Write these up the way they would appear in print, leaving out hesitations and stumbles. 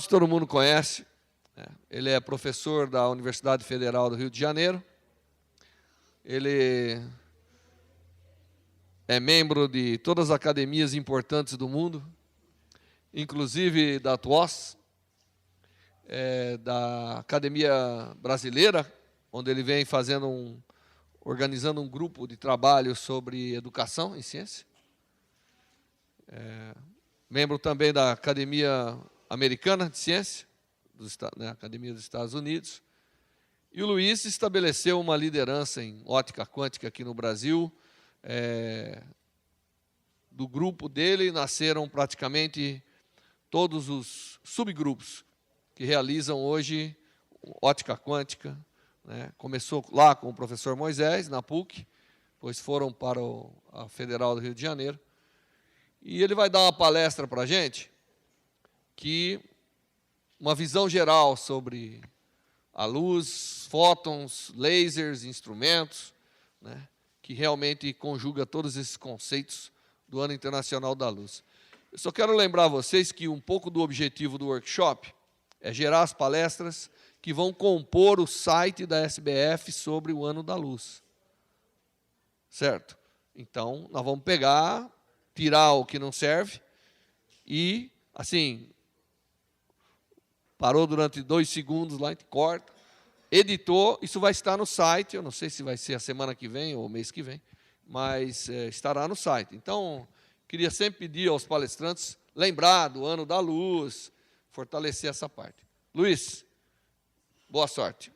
Jorge todo mundo conhece, né? Ele é professor da Universidade Federal do Rio de Janeiro, ele é membro de todas as academias importantes do mundo, inclusive da TUOS, da Academia Brasileira, onde ele vem organizando um grupo de trabalho sobre educação em ciência. Membro também da Academia Americana de Ciência, Academia dos Estados Unidos. E o Luiz estabeleceu uma liderança em ótica quântica aqui no Brasil. Do grupo dele nasceram praticamente todos os subgrupos que realizam hoje ótica quântica, né? Começou lá com o professor Moisés, na PUC, depois foram para a Federal do Rio de Janeiro. E ele vai dar uma palestra para a gente, uma visão geral sobre a luz, fótons, lasers, instrumentos, né, que realmente conjuga todos esses conceitos do Ano Internacional da Luz. Eu só quero lembrar a vocês que um pouco do objetivo do workshop é gerar as palestras que vão compor o site da SBF sobre o Ano da Luz. Certo? Então, nós vamos tirar o que não serve e, assim, parou durante 2 segundos lá, a gente corta, editou, isso vai estar no site, eu não sei se vai ser a semana que vem ou o mês que vem, mas estará no site. Então, queria sempre pedir aos palestrantes lembrar do Ano da Luz, fortalecer essa parte. Luiz, boa sorte.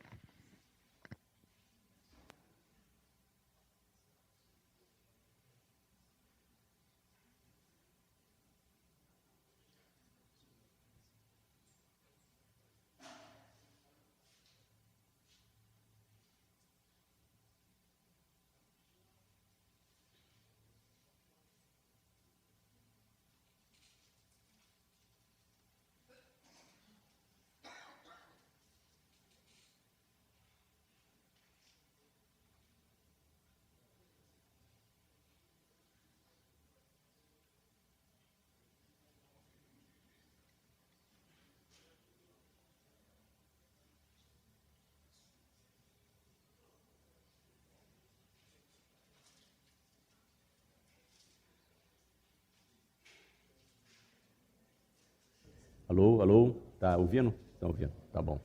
Alô, alô, tá ouvindo? Estão ouvindo, tá bom.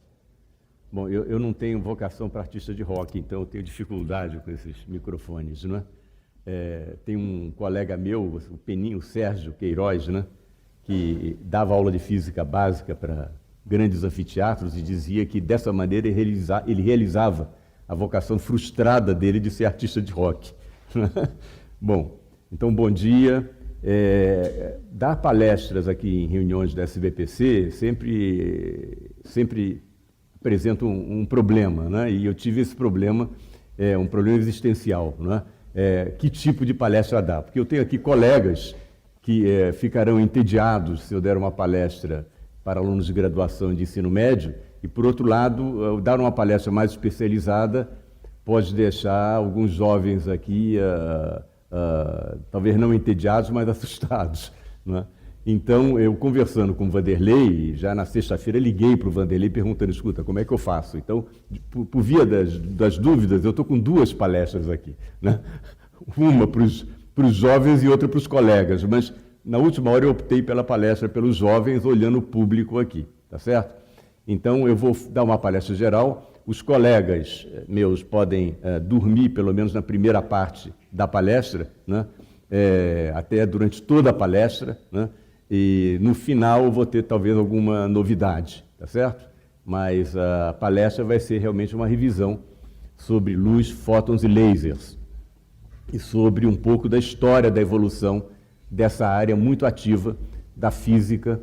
Bom, eu não tenho vocação para artista de rock, então eu tenho dificuldade com esses microfones, não é? Tem um colega meu, o Peninho Sérgio Queiroz, né, que dava aula de física básica para grandes anfiteatros e dizia que dessa maneira ele realizava a vocação frustrada dele de ser artista de rock. Bom, então bom dia. Dar palestras aqui em reuniões da SBPC sempre apresenta um problema, né? E eu tive esse problema, um problema existencial, né? Que tipo de palestra dar? Porque eu tenho aqui colegas que ficarão entediados se eu der uma palestra para alunos de graduação de ensino médio e, por outro lado, dar uma palestra mais especializada pode deixar alguns jovens aqui talvez não entediados, mas assustados, né? Então, eu conversando com o Vanderlei, já na sexta-feira liguei para o Vanderlei perguntando, escuta, como é que eu faço? Então, por via das dúvidas, eu estou com 2 palestras aqui, né? Uma para os jovens e outra para os colegas, mas na última hora eu optei pela palestra pelos jovens, olhando o público aqui, tá certo? Então, eu vou dar uma palestra geral. Os colegas meus podem dormir, pelo menos na primeira parte da palestra, né? Até durante toda a palestra, né? E no final eu vou ter talvez alguma novidade, tá certo? Mas a palestra vai ser realmente uma revisão sobre luz, fótons e lasers e sobre um pouco da história da evolução dessa área muito ativa da física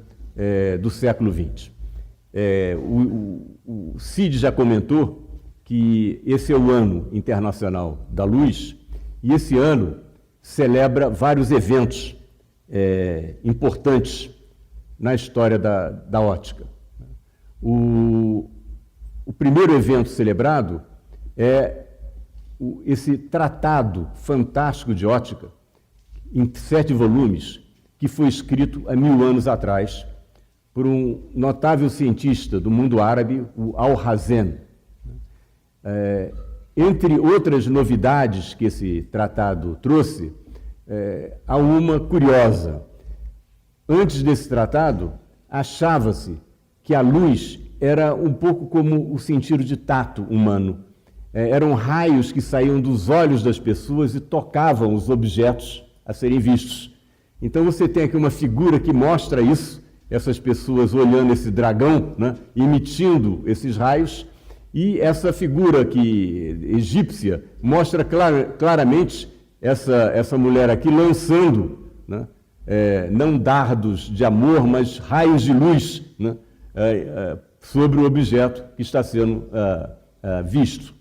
do século XX. O Cid já comentou que esse é o Ano Internacional da Luz e esse ano celebra vários eventos importantes na história da ótica. O primeiro evento celebrado é esse tratado fantástico de ótica, em 7 volumes, que foi escrito há 1000 anos atrás, por um notável cientista do mundo árabe, o Alhazen. Entre outras novidades que esse tratado trouxe, há uma curiosa. Antes desse tratado, achava-se que a luz era um pouco como o sentido de tato humano. Eram raios que saíam dos olhos das pessoas e tocavam os objetos a serem vistos. Então você tem aqui uma figura que mostra isso, essas pessoas olhando esse dragão, né, emitindo esses raios, e essa figura aqui, egípcia, mostra claramente essa mulher aqui lançando, né, não dardos de amor, mas raios de luz, né, sobre o objeto que está sendo visto.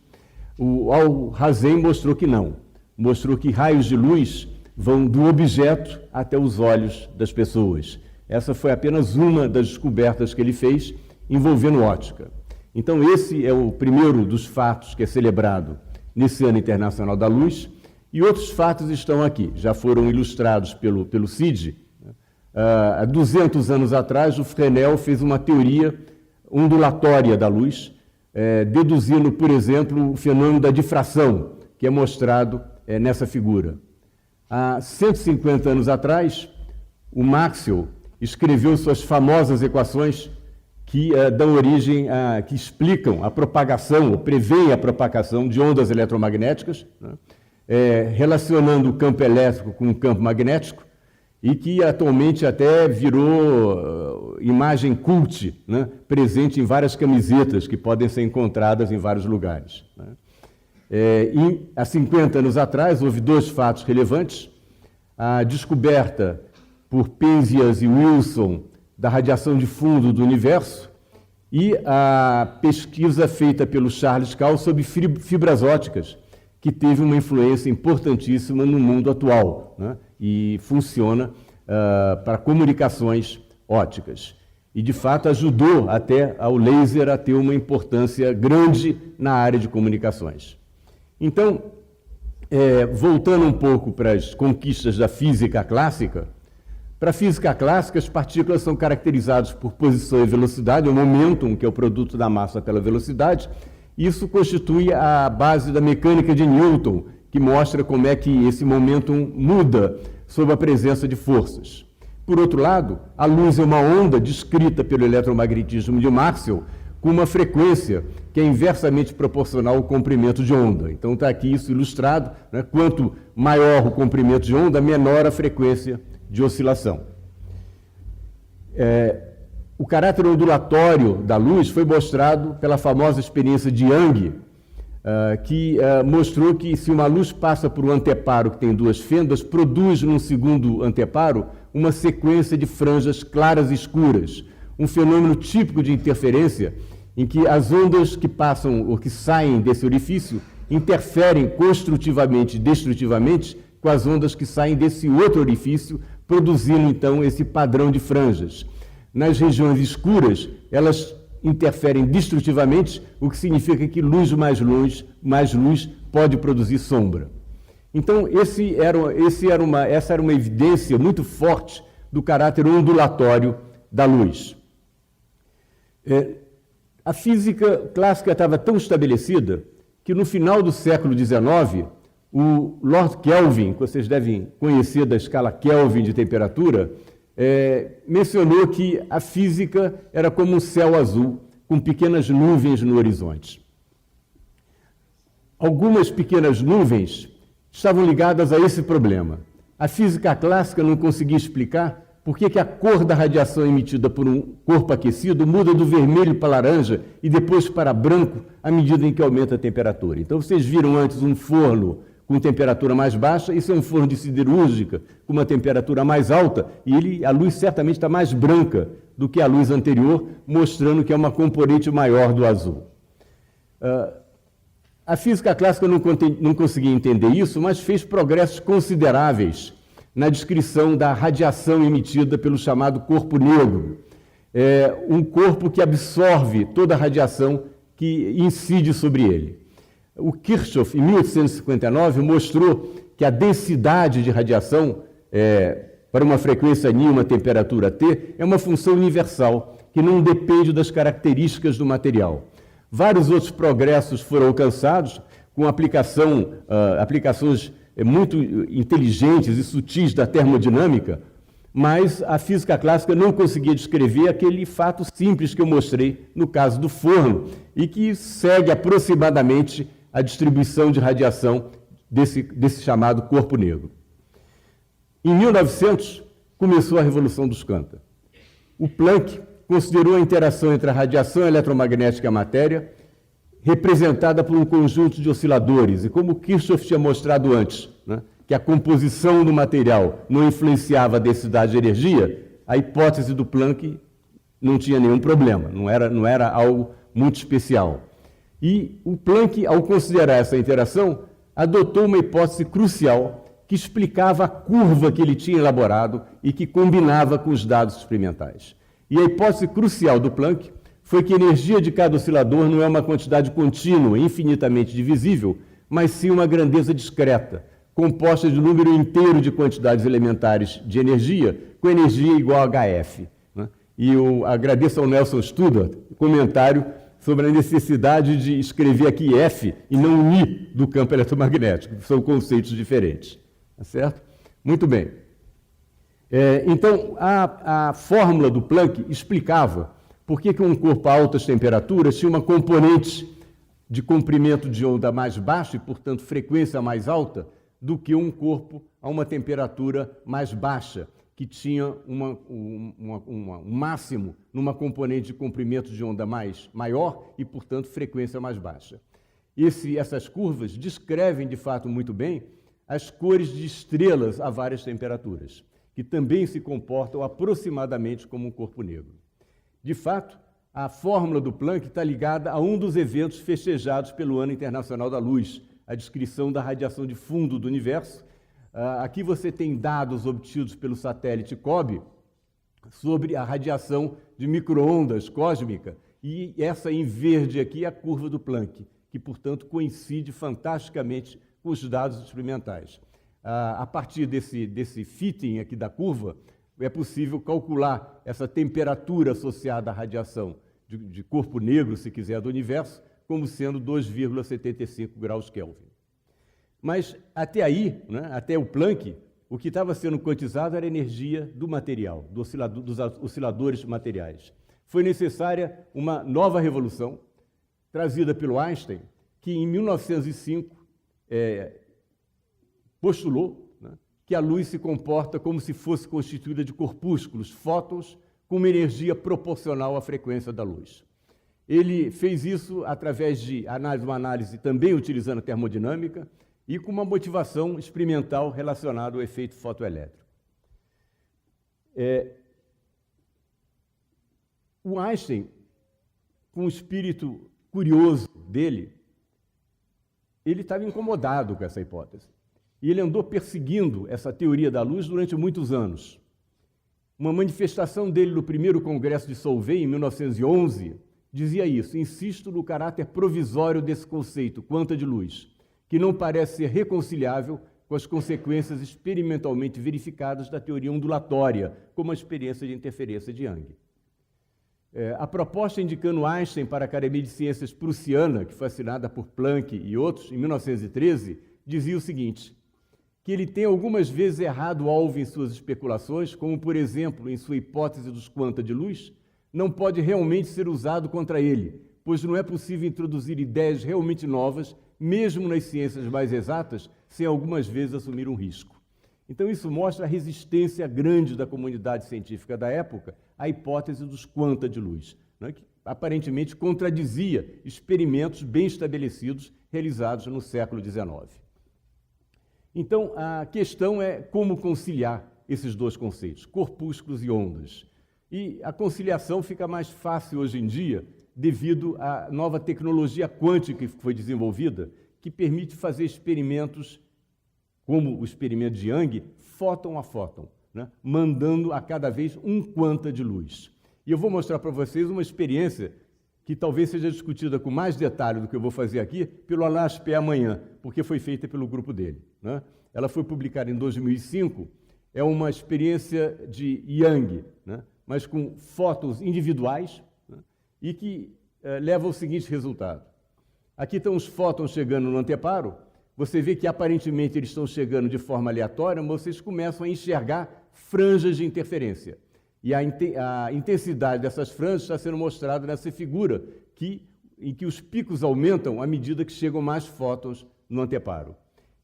O Alhazen mostrou que não, mostrou que raios de luz vão do objeto até os olhos das pessoas. Essa foi apenas uma das descobertas que ele fez envolvendo ótica. Então esse é o primeiro dos fatos que é celebrado nesse Ano Internacional da Luz, e outros fatos estão aqui, já foram ilustrados pelo Cid. Há 200 anos atrás, o Fresnel fez uma teoria ondulatória da luz, deduzindo, por exemplo, o fenômeno da difração, que é mostrado nessa figura. Há 150 anos atrás, o Maxwell escreveu suas famosas equações que dão origem que explicam a propagação, ou preveem a propagação de ondas eletromagnéticas, né, relacionando o campo elétrico com o campo magnético, e que atualmente até virou imagem cult, né, presente em várias camisetas que podem ser encontradas em vários lugares. Né. Há 50 anos atrás, houve dois fatos relevantes: a descoberta por Penzias e Wilson da radiação de fundo do universo e a pesquisa feita pelo Charles Kao sobre fibras ópticas, que teve uma influência importantíssima no mundo atual, né, e funciona para comunicações ópticas. E, de fato, ajudou até ao laser a ter uma importância grande na área de comunicações. Então, voltando um pouco para as conquistas da física clássica, para a física clássica, as partículas são caracterizadas por posição e velocidade, o momentum, que é o produto da massa pela velocidade. Isso constitui a base da mecânica de Newton, que mostra como é que esse momentum muda sob a presença de forças. Por outro lado, a luz é uma onda descrita pelo eletromagnetismo de Maxwell com uma frequência que é inversamente proporcional ao comprimento de onda. Então está aqui isso ilustrado, né? Quanto maior o comprimento de onda, menor a frequência de oscilação. O caráter ondulatório da luz foi mostrado pela famosa experiência de Young, que mostrou que se uma luz passa por um anteparo que tem duas fendas, produz num segundo anteparo uma sequência de franjas claras e escuras, um fenômeno típico de interferência em que as ondas que passam ou que saem desse orifício interferem construtivamente e destrutivamente com as ondas que saem desse outro orifício, produzindo então esse padrão de franjas. Nas regiões escuras, elas interferem destrutivamente, o que significa que mais luz pode produzir sombra. Então, essa era uma evidência muito forte do caráter ondulatório da luz. A física clássica estava tão estabelecida que no final do século XIX, o Lord Kelvin, que vocês devem conhecer da escala Kelvin de temperatura, mencionou que a física era como um céu azul, com pequenas nuvens no horizonte. Algumas pequenas nuvens estavam ligadas a esse problema. A física clássica não conseguia explicar por que a cor da radiação emitida por um corpo aquecido muda do vermelho para laranja e depois para branco à medida em que aumenta a temperatura. Então, vocês viram antes um forno com temperatura mais baixa, isso é um forno de siderúrgica com uma temperatura mais alta, e a luz certamente está mais branca do que a luz anterior, mostrando que é uma componente maior do azul. A física clássica não conseguia entender isso, mas fez progressos consideráveis na descrição da radiação emitida pelo chamado corpo negro. Um corpo que absorve toda a radiação que incide sobre ele. O Kirchhoff, em 1859, mostrou que a densidade de radiação para uma frequência Ni e uma temperatura T, é uma função universal, que não depende das características do material. Vários outros progressos foram alcançados com aplicações muito inteligentes e sutis da termodinâmica, mas a física clássica não conseguia descrever aquele fato simples que eu mostrei no caso do forno e que segue aproximadamente a distribuição de radiação desse chamado corpo negro. Em 1900, começou a Revolução dos Quanta. O Planck considerou a interação entre a radiação eletromagnética e a matéria representada por um conjunto de osciladores, e como Kirchhoff tinha mostrado antes, né, que a composição do material não influenciava a densidade de energia, a hipótese do Planck não tinha nenhum problema, não era algo muito especial. E o Planck, ao considerar essa interação, adotou uma hipótese crucial que explicava a curva que ele tinha elaborado e que combinava com os dados experimentais. E a hipótese crucial do Planck foi que a energia de cada oscilador não é uma quantidade contínua, infinitamente divisível, mas sim uma grandeza discreta, composta de um número inteiro de quantidades elementares de energia, com energia igual a HF. Né? E eu agradeço ao Nelson Studart o comentário sobre a necessidade de escrever aqui F e não I do campo eletromagnético, que são conceitos diferentes. Tá certo? Muito bem. Então, a fórmula do Planck explicava por que um corpo a altas temperaturas tinha uma componente de comprimento de onda mais baixa e, portanto, frequência mais alta do que um corpo a uma temperatura mais baixa, que tinha um máximo numa componente de comprimento de onda maior e, portanto, frequência mais baixa. Essas curvas descrevem, de fato, muito bem as cores de estrelas a várias temperaturas, que também se comportam aproximadamente como um corpo negro. De fato, a fórmula do Planck está ligada a um dos eventos festejados pelo Ano Internacional da Luz, a descrição da radiação de fundo do universo. Aqui você tem dados obtidos pelo satélite COBE sobre a radiação de micro-ondas cósmica, e essa em verde aqui é a curva do Planck, que, portanto, coincide fantasticamente com os dados experimentais. A partir desse fitting aqui da curva, é possível calcular essa temperatura associada à radiação de corpo negro, se quiser, do universo, como sendo 2,75 graus Kelvin. Mas até aí, né, até o Planck, o que estava sendo quantizado era a energia do material, dos osciladores materiais. Foi necessária uma nova revolução, trazida pelo Einstein, que em 1905 postulou que a luz se comporta como se fosse constituída de corpúsculos, fótons, com uma energia proporcional à frequência da luz. Ele fez isso através de uma análise também utilizando a termodinâmica e com uma motivação experimental relacionada ao efeito fotoelétrico. O Einstein, com o espírito curioso dele, ele estava incomodado com essa hipótese. E ele andou perseguindo essa teoria da luz durante muitos anos. Uma manifestação dele no primeiro congresso de Solvay, em 1911, dizia isso: insisto no caráter provisório desse conceito, quanta de luz, que não parece ser reconciliável com as consequências experimentalmente verificadas da teoria ondulatória, como a experiência de interferência de Young. A proposta indicando Einstein para a Academia de Ciências Prussiana, que foi assinada por Planck e outros, em 1913, dizia o seguinte: que ele tem algumas vezes errado o alvo em suas especulações, como, por exemplo, em sua hipótese dos quanta de luz, não pode realmente ser usado contra ele, pois não é possível introduzir ideias realmente novas, mesmo nas ciências mais exatas, sem algumas vezes assumir um risco. Então, isso mostra a resistência grande da comunidade científica da época à hipótese dos quanta de luz, né, que aparentemente contradizia experimentos bem estabelecidos realizados no século XIX. Então, a questão é como conciliar esses dois conceitos, corpúsculos e ondas. E a conciliação fica mais fácil hoje em dia devido à nova tecnologia quântica que foi desenvolvida, que permite fazer experimentos, como o experimento de Young, fóton a fóton, né, mandando a cada vez um quanta de luz. E eu vou mostrar para vocês uma experiência que talvez seja discutida com mais detalhe do que eu vou fazer aqui pelo Alain Aspect amanhã, porque foi feita pelo grupo dele, né? Ela foi publicada em 2005 é uma experiência de Young, né? Mas com fótons individuais, né? E que leva ao seguinte resultado. Aqui estão os fótons chegando no anteparo, você vê que aparentemente eles estão chegando de forma aleatória, mas vocês começam a enxergar franjas de interferência. E a intensidade dessas franjas está sendo mostrada nessa figura, em que os picos aumentam à medida que chegam mais fótons no anteparo.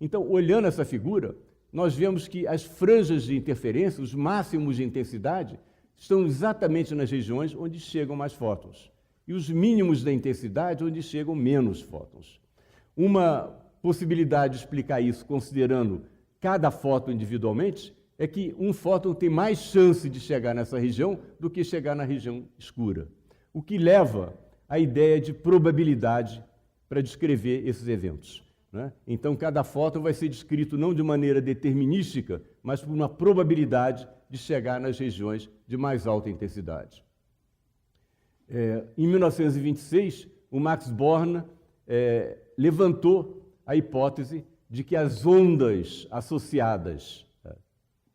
Então, olhando essa figura, nós vemos que as franjas de interferência, os máximos de intensidade, estão exatamente nas regiões onde chegam mais fótons. E os mínimos da intensidade, onde chegam menos fótons. Uma possibilidade de explicar isso, considerando cada fóton individualmente, é que um fóton tem mais chance de chegar nessa região do que chegar na região escura. O que leva à ideia de probabilidade para descrever esses eventos, né? Então, cada fóton vai ser descrito não de maneira determinística, mas por uma probabilidade de chegar nas regiões de mais alta intensidade. Em 1926, o Max Born levantou a hipótese de que as ondas associadas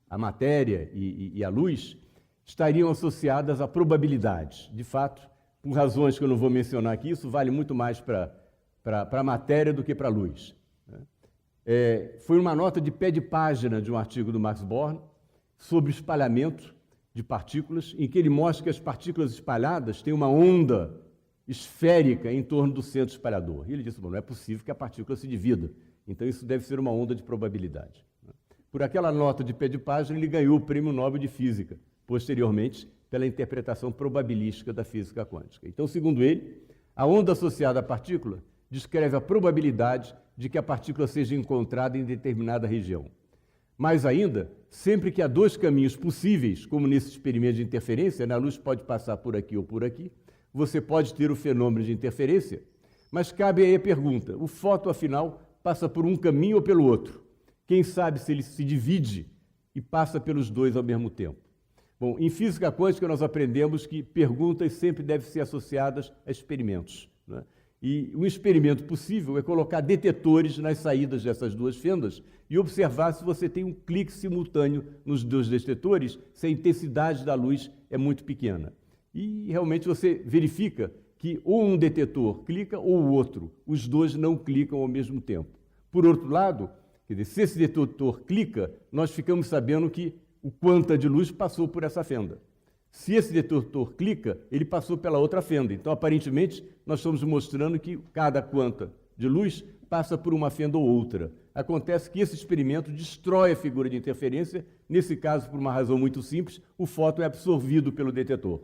à matéria e à luz estariam associadas a probabilidades. De fato, por razões que eu não vou mencionar aqui, isso vale muito mais para a matéria do que para a luz. Foi uma nota de pé de página de um artigo do Max Born sobre o espalhamento de partículas, em que ele mostra que as partículas espalhadas têm uma onda esférica em torno do centro espalhador. E ele disse, bom, não é possível que a partícula se divida, então isso deve ser uma onda de probabilidade. Por aquela nota de pé de página, ele ganhou o Prêmio Nobel de Física, posteriormente, pela interpretação probabilística da física quântica. Então, segundo ele, a onda associada à partícula descreve a probabilidade de que a partícula seja encontrada em determinada região. Mais ainda, sempre que há dois caminhos possíveis, como nesse experimento de interferência, a luz pode passar por aqui ou por aqui, você pode ter o fenômeno de interferência, mas cabe aí a pergunta, o fóton, afinal, passa por um caminho ou pelo outro? Quem sabe se ele se divide e passa pelos dois ao mesmo tempo? Bom, em física quântica nós aprendemos que perguntas sempre devem ser associadas a experimentos, né? E um experimento possível é colocar detetores nas saídas dessas duas fendas e observar se você tem um clique simultâneo nos dois detetores, se a intensidade da luz é muito pequena. E realmente você verifica que ou um detetor clica ou o outro, os dois não clicam ao mesmo tempo. Por outro lado, quer dizer, se esse detetor clica, nós ficamos sabendo que o quanta de luz passou por essa fenda. Se esse detetor clica, ele passou pela outra fenda. Então, aparentemente, nós estamos mostrando que cada quanta de luz passa por uma fenda ou outra. Acontece que esse experimento destrói a figura de interferência. Nesse caso, por uma razão muito simples, o fóton é absorvido pelo detetor.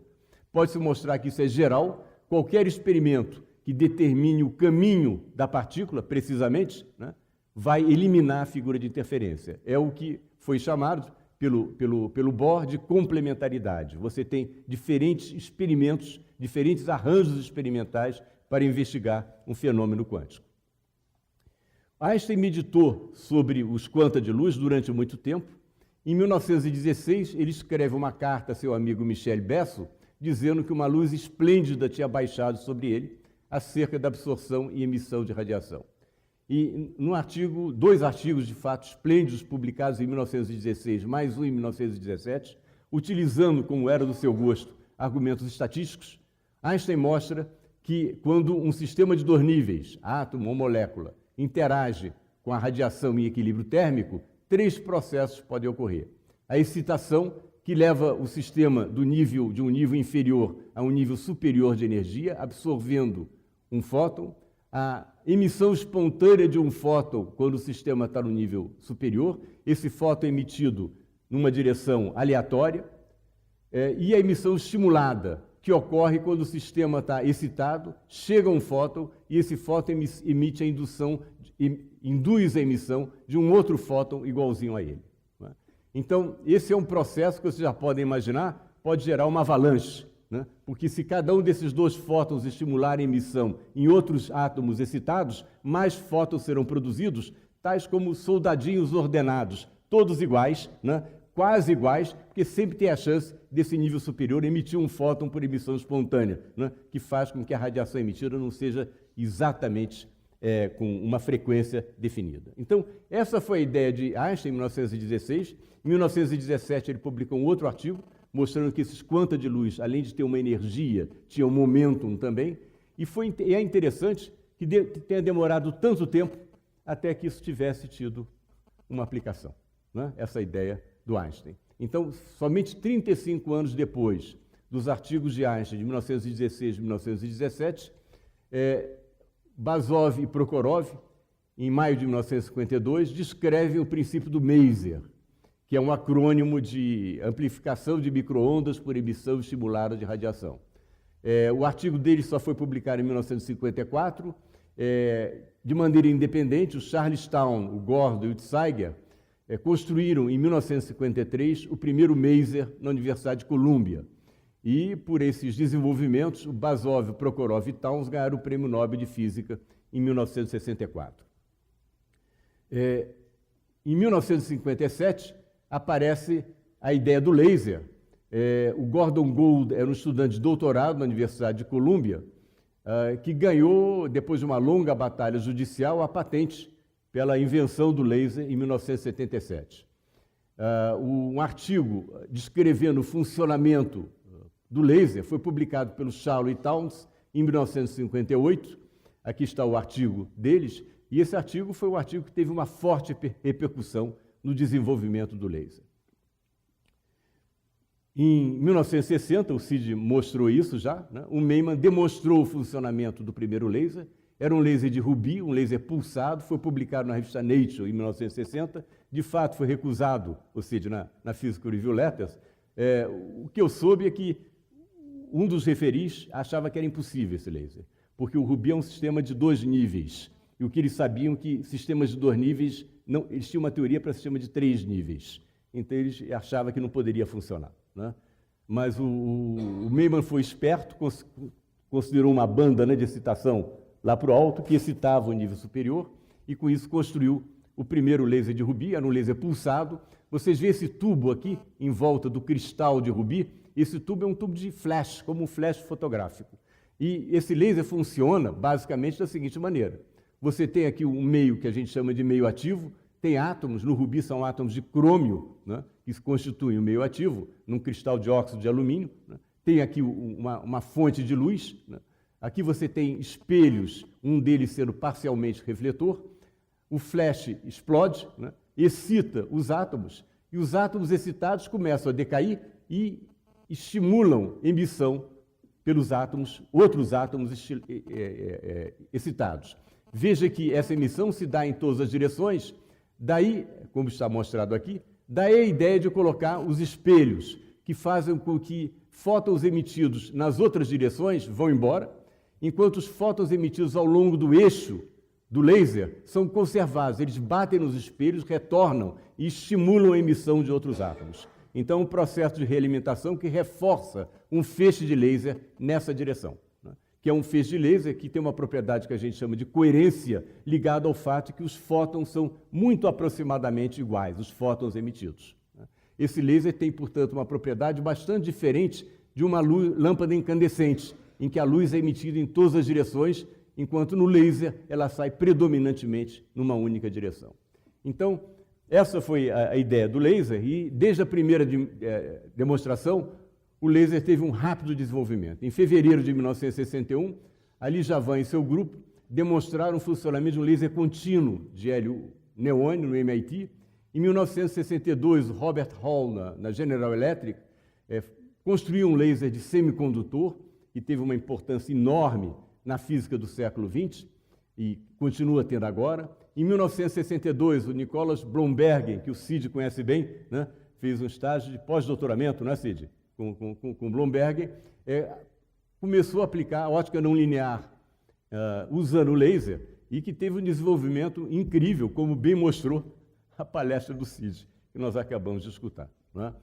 Pode-se mostrar que isso é geral. Qualquer experimento que determine o caminho da partícula, precisamente, né, vai eliminar a figura de interferência. É o que foi chamado pelo Bohr de complementaridade. Você tem diferentes experimentos, diferentes arranjos experimentais para investigar um fenômeno quântico. Einstein meditou sobre os quanta de luz durante muito tempo. Em 1916, ele escreve uma carta a seu amigo Michel Bessel, dizendo que uma luz esplêndida tinha baixado sobre ele acerca da absorção e emissão de radiação. E dois artigos de fato esplêndidos publicados em 1916, mais um em 1917, utilizando, como era do seu gosto, argumentos estatísticos, Einstein mostra que quando um sistema de dois níveis, átomo ou molécula, interage com a radiação em equilíbrio térmico, três processos podem ocorrer. A excitação, que leva o sistema de um nível inferior a um nível superior de energia, absorvendo um fóton, a emissão espontânea de um fóton quando o sistema está no nível superior, esse fóton é emitido numa direção aleatória, e a emissão estimulada, que ocorre quando o sistema está excitado, chega um fóton e esse fóton induz a emissão de um outro fóton igualzinho a ele. Então, esse é um processo que vocês já podem imaginar, pode gerar uma avalanche, né? Porque se cada um desses dois fótons estimular a emissão em outros átomos excitados, mais fótons serão produzidos, tais como soldadinhos ordenados, todos iguais, né? Quase iguais, porque sempre tem a chance desse nível superior emitir um fóton por emissão espontânea, né? Que faz com que a radiação emitida não seja exatamente com uma frequência definida. Então, essa foi a ideia de Einstein em 1916. Em 1917, ele publicou um outro artigo, mostrando que esses quanta de luz, além de ter uma energia, tinham um momentum também. E é interessante que tenha demorado tanto tempo até que isso tivesse tido uma aplicação, né? Essa ideia do Einstein. Então, somente 35 anos depois dos artigos de Einstein, de 1916 e 1917, Bazov e Prokhorov, em maio de 1952, descrevem o princípio do Maser, que é um acrônimo de amplificação de microondas por emissão estimulada de radiação. O artigo dele só foi publicado em 1954, de maneira independente. O Charlestown, o Gordon e o Tseiger construíram, em 1953, o primeiro Maser na Universidade de Colômbia. E, por esses desenvolvimentos, o Bazov, Prokhorov e Towns ganharam o Prêmio Nobel de Física em 1964. Em 1957, aparece a ideia do laser. O Gordon Gould era um estudante de doutorado na Universidade de Colômbia, que ganhou, depois de uma longa batalha judicial, a patente pela invenção do laser em 1977. Um artigo descrevendo o funcionamento do laser foi publicado pelo Charles e Towns em 1958. Aqui está o artigo deles, e esse artigo foi um artigo que teve uma forte repercussão no desenvolvimento do laser. Em 1960, o Cid mostrou isso já, né? O Maiman demonstrou o funcionamento do primeiro laser. Era um laser de rubi, um laser pulsado, foi publicado na revista Nature em 1960. De fato, foi recusado, ou seja, na Physical Review Letters. O que eu soube é que um dos referis achava que era impossível esse laser, porque o rubi é um sistema de 2 níveis. E o que eles sabiam é que sistemas de 2 níveis, não, eles tinham uma teoria para sistema de 3 níveis. Então, eles achavam que não poderia funcionar, né? Mas o Maiman foi esperto, considerou uma banda, né, de excitação lá para o alto, que excitava o nível superior, e com isso construiu o primeiro laser de rubi. Era um laser pulsado. Vocês veem esse tubo aqui, em volta do cristal de rubi. Esse tubo é um tubo de flash, como um flash fotográfico. E esse laser funciona basicamente da seguinte maneira. Você tem aqui um meio que a gente chama de meio ativo, tem átomos, no rubi são átomos de crômio, né, que constituem o meio ativo, num cristal de óxido de alumínio, né. Tem aqui uma fonte de luz, né. Aqui você tem espelhos, um deles sendo parcialmente refletor. O flash explode, né, excita os átomos, e os átomos excitados começam a decair e estimulam emissão pelos átomos, outros átomos excitados. Veja que essa emissão se dá em todas as direções. Daí, como está mostrado aqui, daí a ideia de colocar os espelhos, que fazem com que fótons emitidos nas outras direções vão embora, enquanto os fótons emitidos ao longo do eixo do laser são conservados. Eles batem nos espelhos, retornam e estimulam a emissão de outros átomos. Então, um processo de realimentação que reforça um feixe de laser nessa direção, né? Que é um feixe de laser que tem uma propriedade que a gente chama de coerência, ligada ao fato que os fótons são muito aproximadamente iguais, os fótons emitidos, né? Esse laser tem, portanto, uma propriedade bastante diferente de uma lâmpada incandescente, em que a luz é emitida em todas as direções, enquanto no laser ela sai predominantemente numa única direção. Então, essa foi a ideia do laser, e desde a primeira demonstração, o laser teve um rápido desenvolvimento. Em fevereiro de 1961, Ali Javan e seu grupo demonstraram o funcionamento de um laser contínuo de hélio neônio no MIT. Em 1962, Robert Hall, na General Electric, construiu um laser de semicondutor, que teve uma importância enorme na física do século XX, e continua tendo agora. Em 1962, o Nicholas Bloembergen, que o Cid conhece bem, né, fez um estágio de pós-doutoramento, não é, Cid? Com Bloembergen, começou a aplicar a ótica não linear usando o laser, e que teve um desenvolvimento incrível, como bem mostrou a palestra do Cid, que nós acabamos de escutar, não é?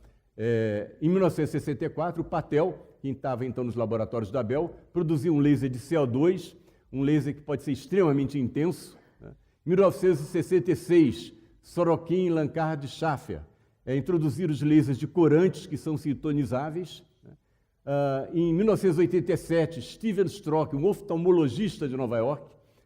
Em 1964, o Patel, que estava então nos laboratórios da Bell, produziu um laser de CO2, um laser que pode ser extremamente intenso, né? Em 1966, Sorokin e Lankard Schaffer introduziram os lasers de corantes, que são sintonizáveis, né? Em 1987, Steven Strock, um oftalmologista de Nova York,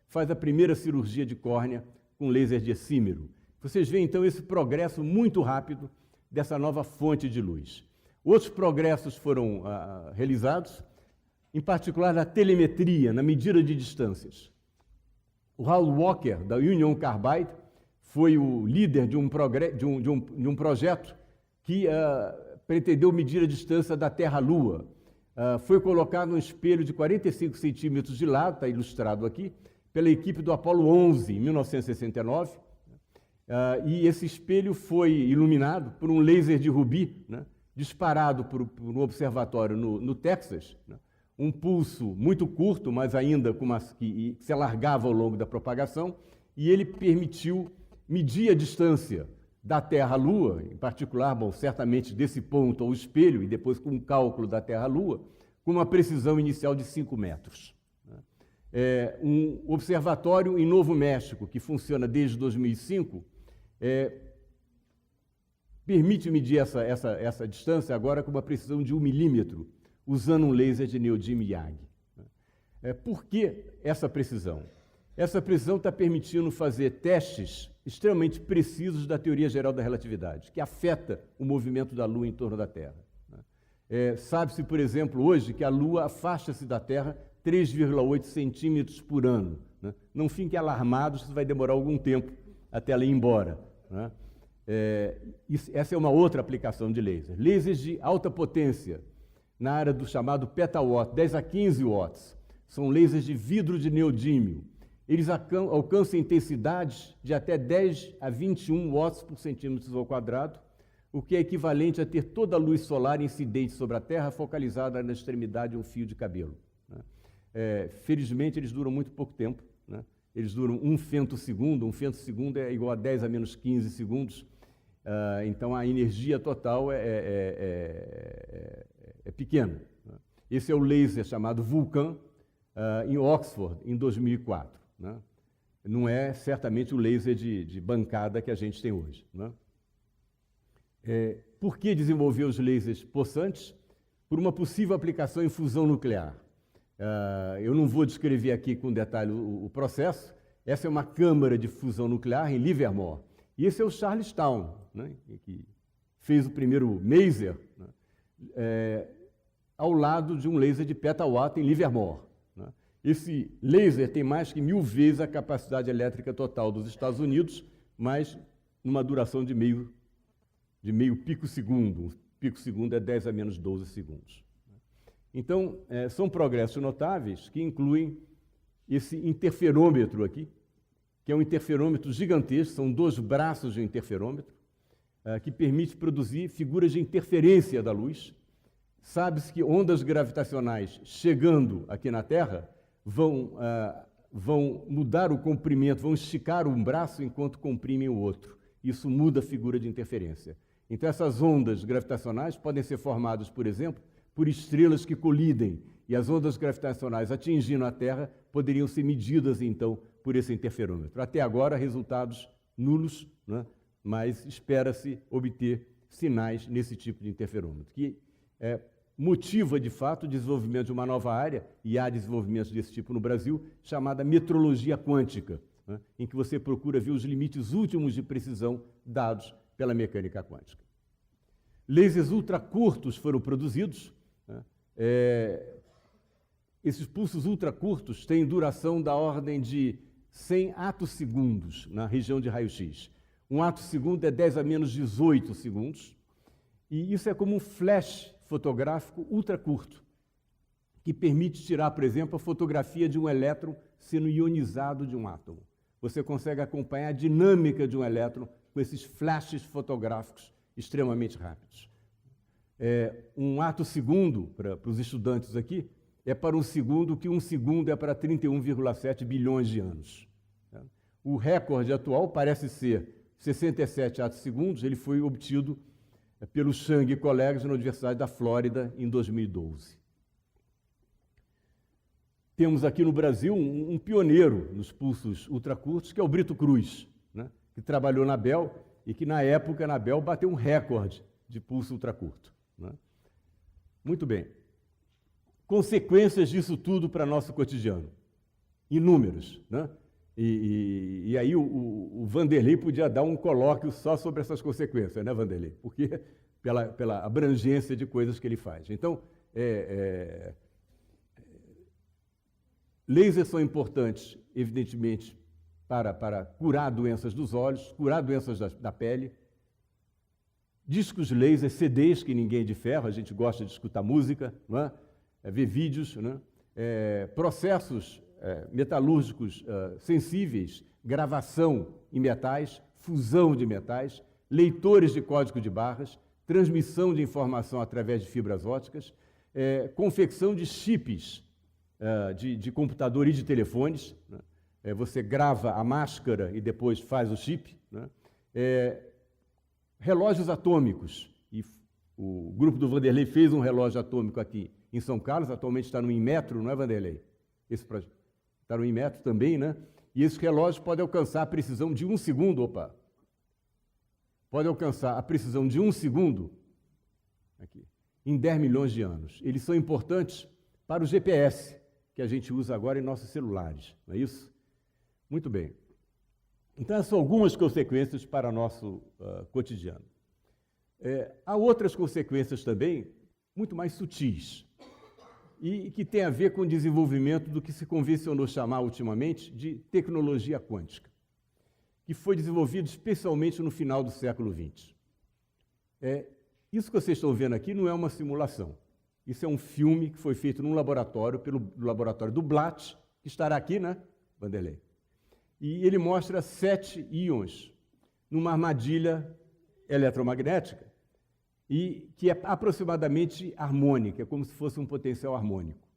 faz a primeira cirurgia de córnea com laser de exímero. Vocês veem, então, esse progresso muito rápido dessa nova fonte de luz. Outros progressos foram realizados, em particular na telemetria, na medida de distâncias. O Hal Walker, da Union Carbide, foi o líder de um projeto que pretendeu medir a distância da Terra à Lua. Foi colocado um espelho de 45 centímetros de lado, está ilustrado aqui, pela equipe do Apollo 11, em 1969, e esse espelho foi iluminado por um laser de rubi, né, disparado por um observatório no Texas, né, um pulso muito curto, mas ainda que se alargava ao longo da propagação, e ele permitiu medir a distância da Terra à Lua, em particular, bom, certamente desse ponto ao espelho, e depois com um cálculo da Terra à Lua, com uma precisão inicial de 5 metros. Um observatório em Novo México, que funciona desde 2005, permite medir essa distância agora com uma precisão de 1 milímetro, usando um laser de neodymium YAG. Por que essa precisão? Essa precisão está permitindo fazer testes extremamente precisos da teoria geral da relatividade, que afeta o movimento da Lua em torno da Terra. Sabe-se, por exemplo, hoje, que a Lua afasta-se da Terra 3,8 centímetros por ano. Não fiquem alarmados, isso vai demorar algum tempo até ela ir embora. Essa é uma outra aplicação de laser. Lasers de alta potência, na área do chamado petawatt, 10 a 15 watts. São lasers de vidro de neodímio. Eles alcançam intensidades de até 10 a 21 watts por centímetro ao quadrado, o que é equivalente a ter toda a luz solar incidente sobre a Terra focalizada na extremidade de um fio de cabelo. Felizmente, eles duram muito pouco tempo. Eles duram 1 femtosegundo. 1 femtosegundo é igual a 10 a menos 15 segundos. Então, a energia total é pequena. Esse é o laser chamado Vulcan, em Oxford, em 2004. Não é certamente o laser de bancada que a gente tem hoje. Por que desenvolver os lasers possantes? Por uma possível aplicação em fusão nuclear. Eu não vou descrever aqui com detalhe o processo. Essa é uma câmara de fusão nuclear em Livermore. E esse é o Charlestown, que fez o primeiro maser, ao lado de um laser de petawatt em Livermore. Esse laser tem mais que 1000 vezes a capacidade elétrica total dos Estados Unidos, mas numa duração de meio pico-segundo. Um pico-segundo é 10 a menos 12 segundos. Então, são progressos notáveis que incluem esse interferômetro aqui, que é um interferômetro gigantesco, são 2 braços de um interferômetro, que permite produzir figuras de interferência da luz. Sabe-se que ondas gravitacionais chegando aqui na Terra vão mudar o comprimento, vão esticar um braço enquanto comprimem o outro. Isso muda a figura de interferência. Então, essas ondas gravitacionais podem ser formadas, por exemplo, por estrelas que colidem, e as ondas gravitacionais atingindo a Terra poderiam ser medidas, então, por esse interferômetro. Até agora, resultados nulos, mas espera-se obter sinais nesse tipo de interferômetro, que motiva, de fato, o desenvolvimento de uma nova área, e há desenvolvimentos desse tipo no Brasil, chamada metrologia quântica, em que você procura ver os limites últimos de precisão dados pela mecânica quântica. Lasers ultracurtos foram produzidos. Esses pulsos ultracurtos têm duração da ordem de 100 atos-segundos na região de raio-x. Um ato-segundo é 10 a menos 18 segundos, e isso é como um flash fotográfico ultracurto, que permite tirar, por exemplo, a fotografia de um elétron sendo ionizado de um átomo. Você consegue acompanhar a dinâmica de um elétron com esses flashes fotográficos extremamente rápidos. Um ato-segundo, para os estudantes aqui, é para um segundo que um segundo é para 31,7 bilhões de anos. O recorde atual parece ser 67 atos-segundos, ele foi obtido pelo Chang e colegas na Universidade da Flórida em 2012. Temos aqui no Brasil um pioneiro nos pulsos ultracurtos, que é o Brito Cruz, que trabalhou na Bell e que, na época, na Bell bateu um recorde de pulso ultracurto. Muito bem. Consequências disso tudo para nosso cotidiano. inúmeros, né? E aí o Vanderlei podia dar um colóquio só sobre essas consequências, né, Vanderlei? Porque pela abrangência de coisas que ele faz. Então, lasers são importantes, evidentemente, para curar doenças dos olhos, curar doenças da pele. Discos laser, CDs, que ninguém é de ferro, a gente gosta de escutar música, não é? Ver vídeos, não é? Processos metalúrgicos sensíveis, gravação em metais, fusão de metais, leitores de código de barras, transmissão de informação através de fibras ópticas, confecção de chips de computador e de telefones, né? Você grava a máscara e depois faz o chip, né? Relógios atômicos, e o grupo do Vanderlei fez um relógio atômico aqui em São Carlos, atualmente está no Inmetro, não é, Vanderlei? Esse projeto está no Inmetro também, né? E esse relógio pode alcançar a precisão de 1 segundo, pode alcançar a precisão de 1 segundo aqui, em 10 milhões de anos. Eles são importantes para o GPS, que a gente usa agora em nossos celulares, não é isso? Muito bem. Então, essas são algumas consequências para o nosso cotidiano. Há outras consequências também, muito mais sutis, e que tem a ver com o desenvolvimento do que se convencionou chamar ultimamente de tecnologia quântica, que foi desenvolvido especialmente no final do século XX. Isso que vocês estão vendo aqui não é uma simulação. Isso é um filme que foi feito num laboratório, pelo laboratório do Blatt, que estará aqui, né, Vanderlei? E ele mostra 7 íons numa armadilha eletromagnética, e que é aproximadamente harmônica, é como se fosse um potencial harmônico.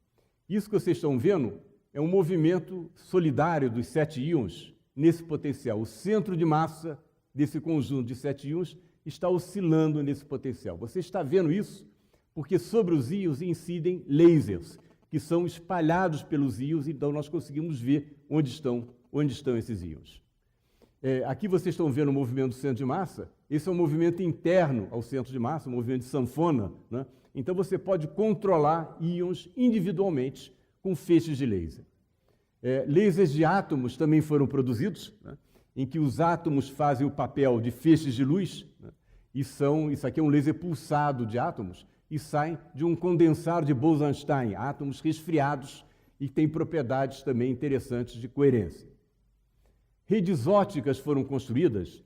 Isso que vocês estão vendo é um movimento solidário dos 7 íons nesse potencial. O centro de massa desse conjunto de 7 íons está oscilando nesse potencial. Você está vendo isso porque sobre os íons incidem lasers, que são espalhados pelos íons, então nós conseguimos ver onde estão esses íons. Aqui vocês estão vendo o movimento do centro de massa. Esse é um movimento interno ao centro de massa, um movimento de sanfona, né? Então você pode controlar íons individualmente com feixes de laser. Lasers de átomos também foram produzidos, né? Em que os átomos fazem o papel de feixes de luz, né? Isso aqui é um laser pulsado de átomos, e saem de um condensado de Bose-Einstein, átomos resfriados, e têm propriedades também interessantes de coerência. Redes ópticas foram construídas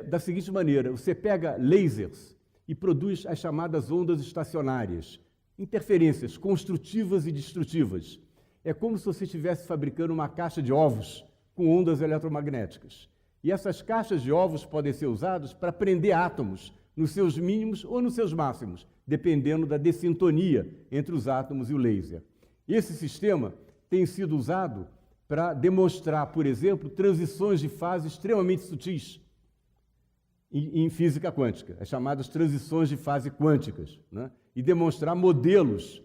da seguinte maneira: você pega lasers e produz as chamadas ondas estacionárias, interferências construtivas e destrutivas. É como se você estivesse fabricando uma caixa de ovos com ondas eletromagnéticas. E essas caixas de ovos podem ser usadas para prender átomos nos seus mínimos ou nos seus máximos, dependendo da dessintonia entre os átomos e o laser. Esse sistema tem sido usado para demonstrar, por exemplo, transições de fase extremamente sutis em física quântica, as chamadas transições de fase quânticas, né? E demonstrar modelos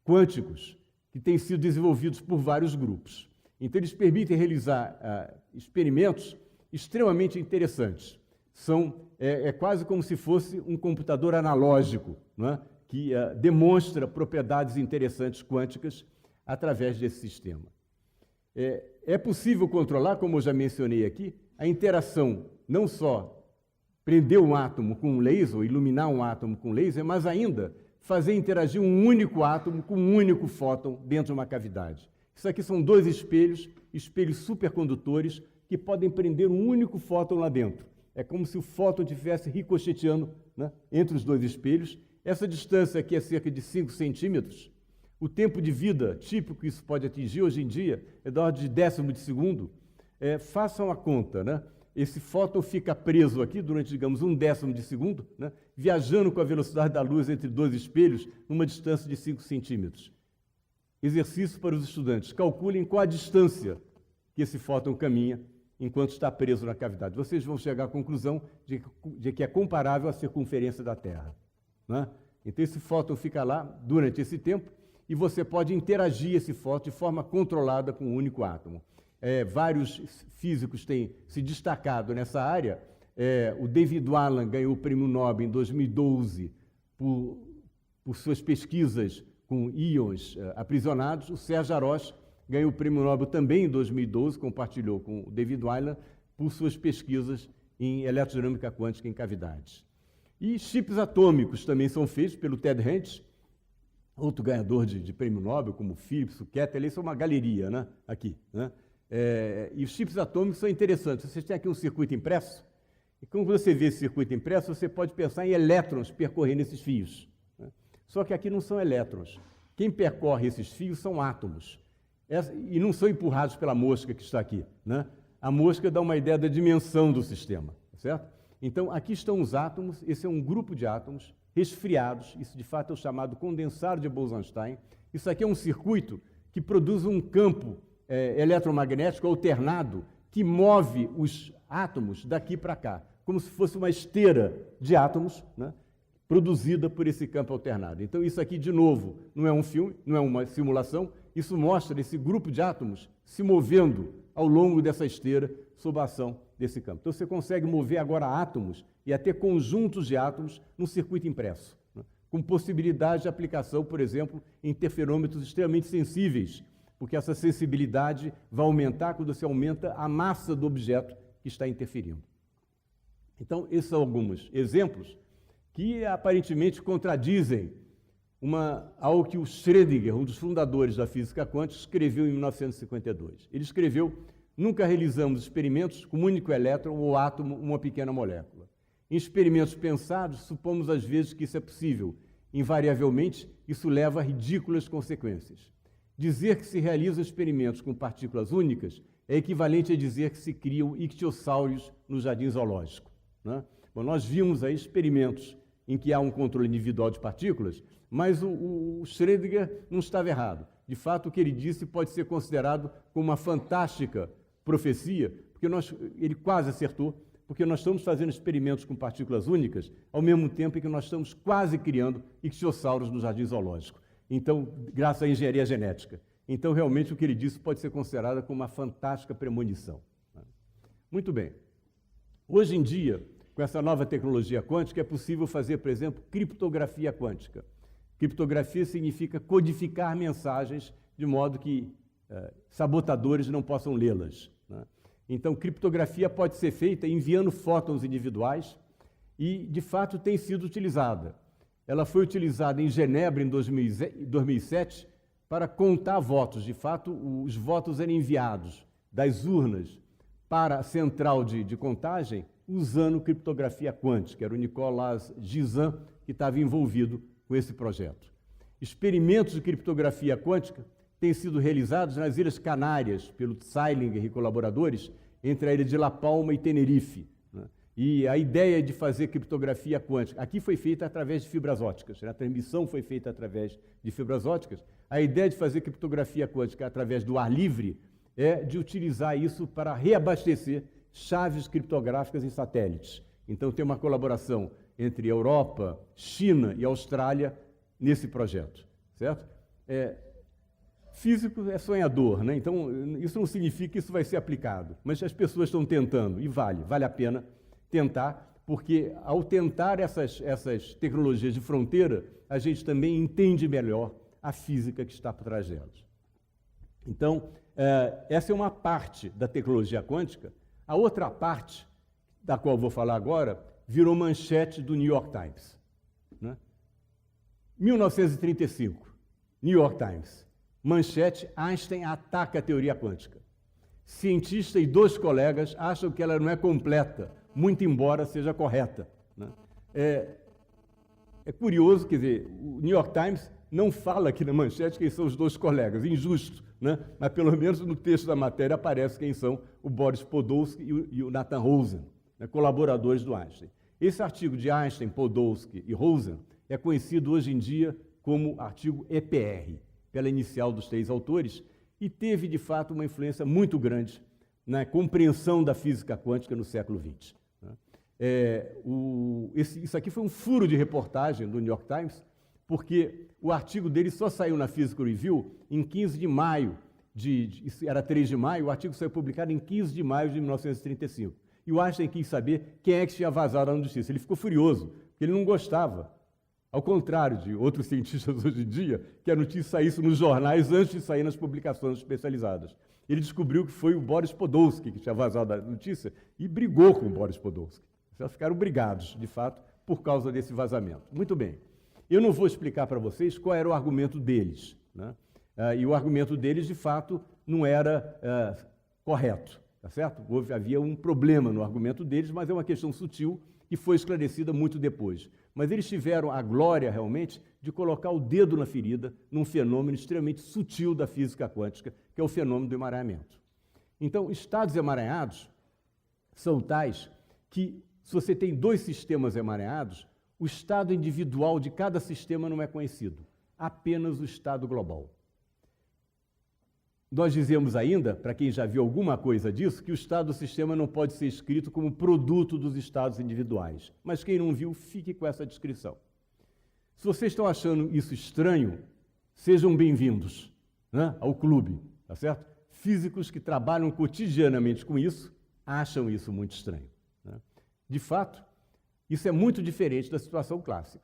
quânticos que têm sido desenvolvidos por vários grupos. Então, eles permitem realizar experimentos extremamente interessantes. É quase como se fosse um computador analógico, né? Que demonstra propriedades interessantes quânticas através desse sistema. É possível controlar, como eu já mencionei aqui, a interação, não só prender um átomo com um laser, ou iluminar um átomo com laser, mas ainda fazer interagir um único átomo com um único fóton dentro de uma cavidade. Isso aqui são 2 espelhos supercondutores, que podem prender um único fóton lá dentro. É como se o fóton estivesse ricocheteando, né, entre os 2 espelhos. Essa distância aqui é cerca de 5 centímetros. O tempo de vida típico que isso pode atingir hoje em dia é da ordem de décimo de segundo. Façam a conta, né? Esse fóton fica preso aqui durante, digamos, 1/10 de segundo, né, viajando com a velocidade da luz entre 2 espelhos, numa distância de 5 centímetros. Exercício para os estudantes. Calculem qual a distância que esse fóton caminha enquanto está preso na cavidade. Vocês vão chegar à conclusão de que é comparável à circunferência da Terra, né? Então, esse fóton fica lá durante esse tempo e você pode interagir esse fóton de forma controlada com um único átomo. Vários físicos têm se destacado nessa área. O David Wallen ganhou o Prêmio Nobel em 2012 por suas pesquisas com íons aprisionados. O Serge Haroche ganhou o Prêmio Nobel também em 2012, compartilhou com o David Weiland, por suas pesquisas em eletrodinâmica quântica em cavidades. E chips atômicos também são feitos pelo Ted Hentges, outro ganhador de Prêmio Nobel, como o Phillips, o Kettler, isso é uma galeria, né? Aqui, né? E os chips atômicos são interessantes. Vocês têm aqui um circuito impresso, e quando você vê esse circuito impresso, você pode pensar em elétrons percorrendo esses fios, né? Só que aqui não são elétrons. Quem percorre esses fios são átomos. E não são empurrados pela mosca que está aqui, né? A mosca dá uma ideia da dimensão do sistema, certo? Então, aqui estão os átomos, esse é um grupo de átomos resfriados, isso de fato é o chamado condensado de Bose-Einstein. Isso aqui é um circuito que produz um campo eletromagnético alternado que move os átomos daqui para cá, como se fosse uma esteira de átomos, né, produzida por esse campo alternado. Então, isso aqui, de novo, não é um filme, não é uma simulação, isso mostra esse grupo de átomos se movendo ao longo dessa esteira sob a ação desse campo. Então, você consegue mover agora átomos e até conjuntos de átomos num circuito impresso, né, com possibilidade de aplicação, por exemplo, em interferômetros extremamente sensíveis, porque essa sensibilidade vai aumentar quando você aumenta a massa do objeto que está interferindo. Então, esses são alguns exemplos que aparentemente contradizem algo que o Schrödinger, um dos fundadores da física quântica, escreveu em 1952. Ele escreveu: nunca realizamos experimentos com um único elétron ou átomo, uma pequena molécula. Em experimentos pensados, supomos às vezes que isso é possível. Invariavelmente, isso leva a ridículas consequências. Dizer que se realizam experimentos com partículas únicas é equivalente a dizer que se criam ictiossauros no jardim zoológico, né? Bom, nós vimos aí experimentos em que há um controle individual de partículas, mas o Schrödinger não estava errado. De fato, o que ele disse pode ser considerado como uma fantástica profecia, porque ele quase acertou, porque nós estamos fazendo experimentos com partículas únicas, ao mesmo tempo em que nós estamos quase criando ictiossauros no jardim zoológico. Então, graças à engenharia genética. Então, realmente, o que ele disse pode ser considerado como uma fantástica premonição. Muito bem. Hoje em dia, com essa nova tecnologia quântica, é possível fazer, por exemplo, criptografia quântica. Criptografia significa codificar mensagens de modo que sabotadores não possam lê-las, né? Então, criptografia pode ser feita enviando fótons individuais e, de fato, tem sido utilizada. Ela foi utilizada em Genebra em 2007 para contar votos. De fato, os votos eram enviados das urnas para a central de contagem usando criptografia quântica. Era o Nicolas Gisin que estava envolvido com esse projeto. Experimentos de criptografia quântica têm sido realizados nas Ilhas Canárias, pelo Zeilinger e colaboradores, entre a ilha de La Palma e Tenerife, né? E a ideia de fazer criptografia quântica, aqui foi feita através de fibras ópticas, né? A transmissão foi feita através de fibras ópticas. A ideia de fazer criptografia quântica através do ar livre é de utilizar isso para reabastecer chaves criptográficas em satélites. Então, tem uma colaboração entre Europa, China e Austrália nesse projeto, certo? Físico é sonhador, né? Então, isso não significa que isso vai ser aplicado, mas as pessoas estão tentando, e vale a pena tentar, porque ao tentar essas tecnologias de fronteira, a gente também entende melhor a física que está por trás delas. Então, essa é uma parte da tecnologia quântica. A outra parte, da qual vou falar agora, virou manchete do New York Times, né? 1935, New York Times, manchete: Einstein ataca a teoria quântica. Cientista e 2 colegas acham que ela não é completa, muito embora seja correta, né? É curioso, quer dizer, o New York Times não fala aqui na manchete quem são os 2 colegas, injusto, né? Mas pelo menos no texto da matéria aparece quem são o Boris Podolsky e o Nathan Rosen, né? Colaboradores do Einstein. Esse artigo de Einstein, Podolsky e Rosen é conhecido hoje em dia como artigo EPR, pela inicial dos 3 autores, e teve, de fato, uma influência muito grande na compreensão da física quântica no século XX. Isso aqui foi um furo de reportagem do New York Times, porque o artigo dele só saiu na Physical Review em 15 de maio, era 3 de maio, o artigo saiu publicado em 15 de maio de 1935. E o Einstein quis saber quem é que tinha vazado a notícia. Ele ficou furioso, porque ele não gostava Ao contrário de outros cientistas hoje em dia, que a notícia saísse nos jornais antes de sair nas publicações especializadas. Ele descobriu que foi o Boris Podolsky que tinha vazado a notícia e brigou com o Boris Podolsky. Eles ficaram brigados, de fato, por causa desse vazamento. Muito bem. Eu não vou explicar para vocês qual era o argumento deles, né? E o argumento deles, de fato, não era correto, tá certo? Havia um problema no argumento deles, mas é uma questão sutil que foi esclarecida muito depois. Mas eles tiveram a glória, realmente, de colocar o dedo na ferida num fenômeno extremamente sutil da física quântica, que é o fenômeno do emaranhamento. Então, estados emaranhados são tais que, se você tem dois sistemas emaranhados, o estado individual de cada sistema não é conhecido, apenas o estado global. Nós dizemos ainda, para quem já viu alguma coisa disso, que o estado do sistema não pode ser escrito como produto dos estados individuais. Mas quem não viu, fique com essa descrição. Se vocês estão achando isso estranho, sejam bem-vindos, né, ao clube, tá certo? Físicos que trabalham cotidianamente com isso acham isso muito estranho, né? De fato, isso é muito diferente da situação clássica.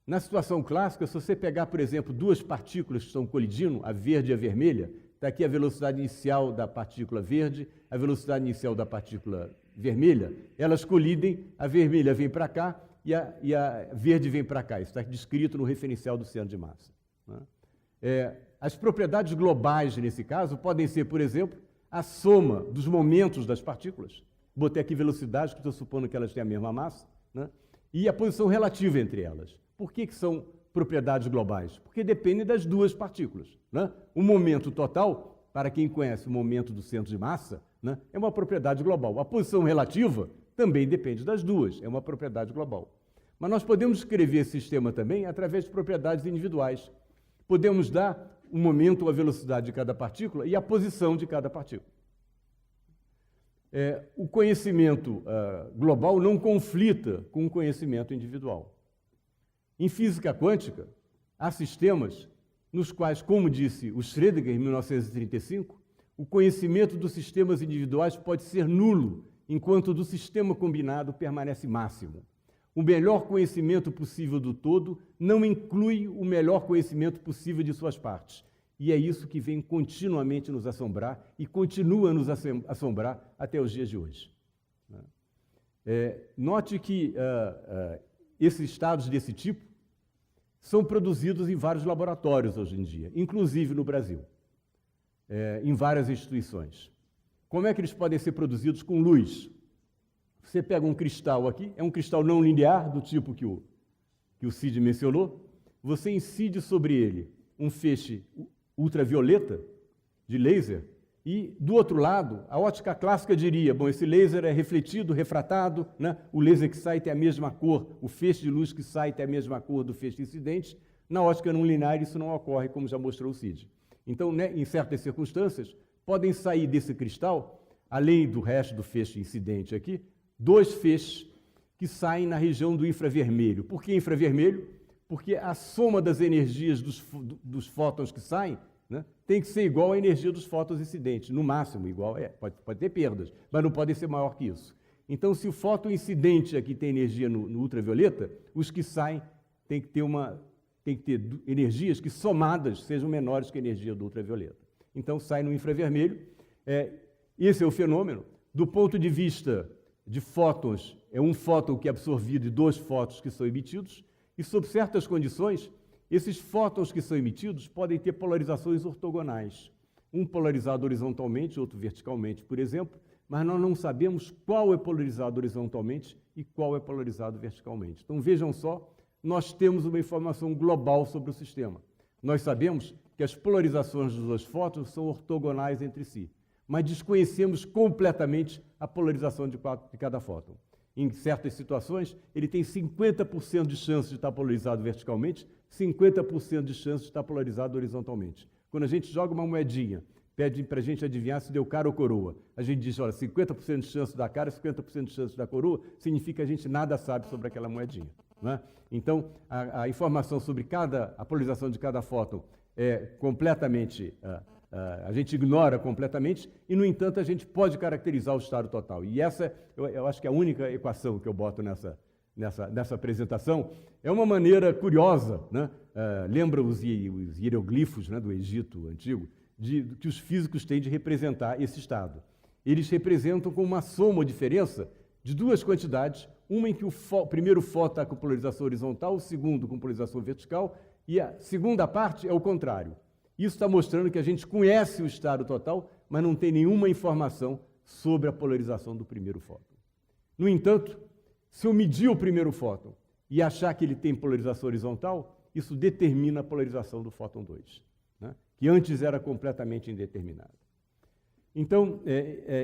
Na situação clássica, se você pegar, por exemplo, duas partículas que estão colidindo, a verde e a vermelha, está aqui a velocidade inicial da partícula verde, a velocidade inicial da partícula vermelha, elas colidem, a vermelha vem para cá e a verde vem para cá. Isso está descrito no referencial do centro de massa, né? As propriedades globais, nesse caso, podem ser, por exemplo, a soma dos momentos das partículas. Botei aqui velocidades, que estou supondo que elas têm a mesma massa, né? E a posição relativa entre elas. Por que são propriedades globais? Porque dependem das duas partículas, né? O momento total, para quem conhece o momento do centro de massa, né, é uma propriedade global. A posição relativa também depende das duas, é uma propriedade global. Mas nós podemos escrever esse sistema também através de propriedades individuais. Podemos dar o momento ou a velocidade de cada partícula e a posição de cada partícula. O conhecimento global não conflita com o conhecimento individual. Em física quântica, há sistemas nos quais, como disse o Schrödinger em 1935, o conhecimento dos sistemas individuais pode ser nulo, enquanto o do sistema combinado permanece máximo. O melhor conhecimento possível do todo não inclui o melhor conhecimento possível de suas partes. E é isso que vem continuamente nos assombrar e continua a nos assombrar até os dias de hoje. Note que esses estados desse tipo são produzidos em vários laboratórios hoje em dia, inclusive no Brasil, em várias instituições. Como é que eles podem ser produzidos? Com luz. Você pega um cristal aqui, é um cristal não linear, do tipo que o Cid mencionou, você incide sobre ele um feixe ultravioleta de laser, e, do outro lado, a ótica clássica diria, bom, esse laser é refletido, refratado, né? O laser que sai tem a mesma cor, o feixe de luz que sai tem a mesma cor do feixe incidente. Na ótica não linear isso não ocorre, como já mostrou o Cid. Então, né, em certas circunstâncias, podem sair desse cristal, além do resto do feixe incidente aqui, dois feixes que saem na região do infravermelho. Por que infravermelho? Porque a soma das energias dos fótons que saem, né, tem que ser igual à energia dos fótons incidentes, no máximo igual, pode ter perdas, mas não pode ser maior que isso. Então, se o fóton incidente aqui tem energia no ultravioleta, os que saem tem que ter energias que somadas sejam menores que a energia do ultravioleta. Então, sai no infravermelho. Esse é o fenômeno. Do ponto de vista de fótons, é um fóton que é absorvido e dois fótons que são emitidos, e sob certas condições, esses fótons que são emitidos podem ter polarizações ortogonais. Um polarizado horizontalmente, outro verticalmente, por exemplo, mas nós não sabemos qual é polarizado horizontalmente e qual é polarizado verticalmente. Então, vejam só, nós temos uma informação global sobre o sistema. Nós sabemos que as polarizações dos dois fótons são ortogonais entre si, mas desconhecemos completamente a polarização de cada fóton. Em certas situações, ele tem 50% de chance de estar polarizado verticalmente, 50% de chance de estar polarizado horizontalmente. Quando a gente joga uma moedinha, pede para a gente adivinhar se deu cara ou coroa. A gente diz, olha, 50% de chance da cara, 50% de chance da coroa, significa que a gente nada sabe sobre aquela moedinha, né? Então, a informação sobre a polarização de cada fóton é completamente... a gente ignora completamente e, no entanto, a gente pode caracterizar o estado total. E essa, eu acho que é a única equação que eu boto nessa apresentação, é uma maneira curiosa, né? Lembra os hieroglifos, né, do Egito Antigo, que os físicos têm de representar esse estado. Eles representam com uma soma ou diferença de duas quantidades, uma em que o primeiro fóton está com polarização horizontal, o segundo com polarização vertical, e a segunda parte é o contrário. Isso está mostrando que a gente conhece o estado total, mas não tem nenhuma informação sobre a polarização do primeiro fóton. No entanto, se eu medir o primeiro fóton e achar que ele tem polarização horizontal, isso determina a polarização do fóton 2, né? Que antes era completamente indeterminada. Então,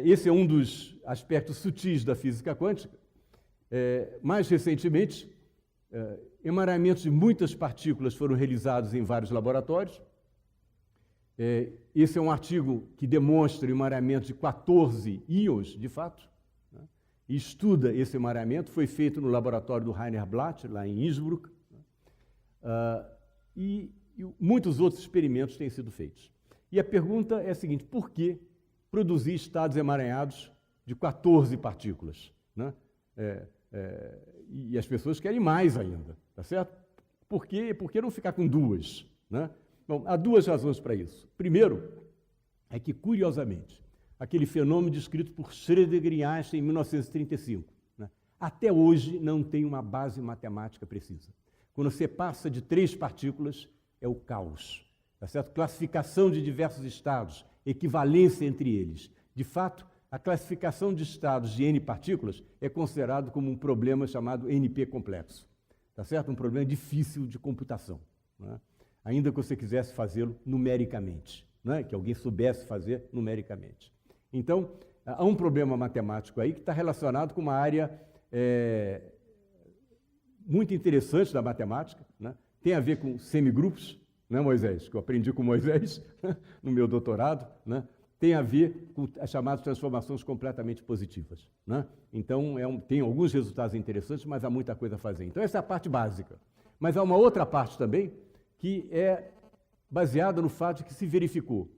esse é um dos aspectos sutis da física quântica. Mais recentemente, emaranhamentos de muitas partículas foram realizados em vários laboratórios. Esse é um artigo que demonstra o emaranhamento de 14 íons, de fato, né? E estuda esse emaranhamento, foi feito no laboratório do Rainer Blatt, lá em Innsbruck, né? E muitos outros experimentos têm sido feitos. E a pergunta é a seguinte: por que produzir estados emaranhados de 14 partículas, né? E as pessoas querem mais ainda, tá certo? Por que não ficar com duas, né? Bom, há duas razões para isso. Primeiro, é que, curiosamente, aquele fenômeno descrito por Schrödinger e Einstein em 1935, né, até hoje não tem uma base matemática precisa. Quando você passa de 3 partículas, é o caos, tá certo? Classificação de diversos estados, equivalência entre eles. De fato, a classificação de estados de N partículas é considerado como um problema chamado NP complexo, tá certo? Um problema difícil de computação, né? Ainda que você quisesse fazê-lo numericamente, né? Que alguém soubesse fazer numericamente. Então, há um problema matemático aí que está relacionado com uma área muito interessante da matemática, né? Tem a ver com semigrupos, né, Moisés? Que eu aprendi com Moisés no meu doutorado, né? Tem a ver com as chamadas transformações completamente positivas, né? Então, tem alguns resultados interessantes, mas há muita coisa a fazer. Então, essa é a parte básica. Mas há uma outra parte também, que é baseada no fato de que se verificou,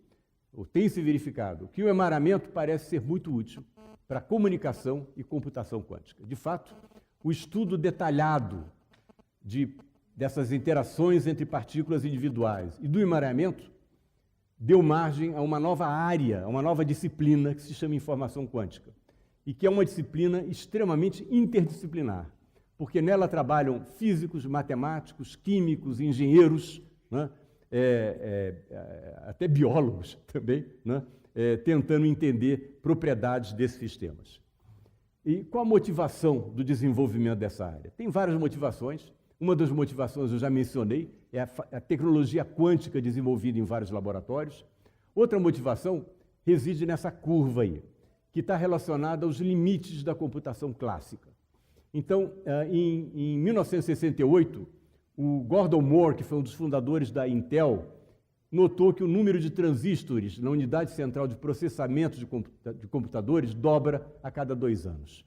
ou tem se verificado, que o emaranhamento parece ser muito útil para comunicação e computação quântica. De fato, o estudo detalhado dessas interações entre partículas individuais e do emaranhamento deu margem a uma nova área, a uma nova disciplina que se chama informação quântica, e que é uma disciplina extremamente interdisciplinar, porque nela trabalham físicos, matemáticos, químicos, engenheiros, né? Até biólogos também, né? Tentando entender propriedades desses sistemas. E qual a motivação do desenvolvimento dessa área? Tem várias motivações. Uma das motivações eu já mencionei, é a tecnologia quântica desenvolvida em vários laboratórios. Outra motivação reside nessa curva aí, que está relacionada aos limites da computação clássica. Então, em 1968, o Gordon Moore, que foi um dos fundadores da Intel, notou que o número de transistores na unidade central de processamento de computadores dobra a cada 2 anos.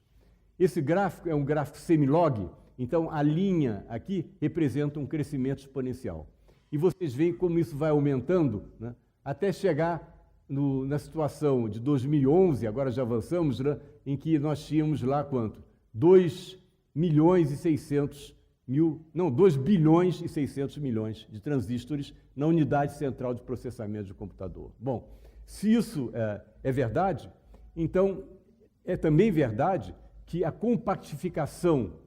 Esse gráfico é um gráfico semilog, então a linha aqui representa um crescimento exponencial. E vocês veem como isso vai aumentando, né, até chegar na situação de 2011, agora já avançamos, né, em que nós tínhamos lá quanto? 2 bilhões e 600 milhões de transistores na unidade central de processamento de computador. Bom, se isso é verdade, então é também verdade que a compactificação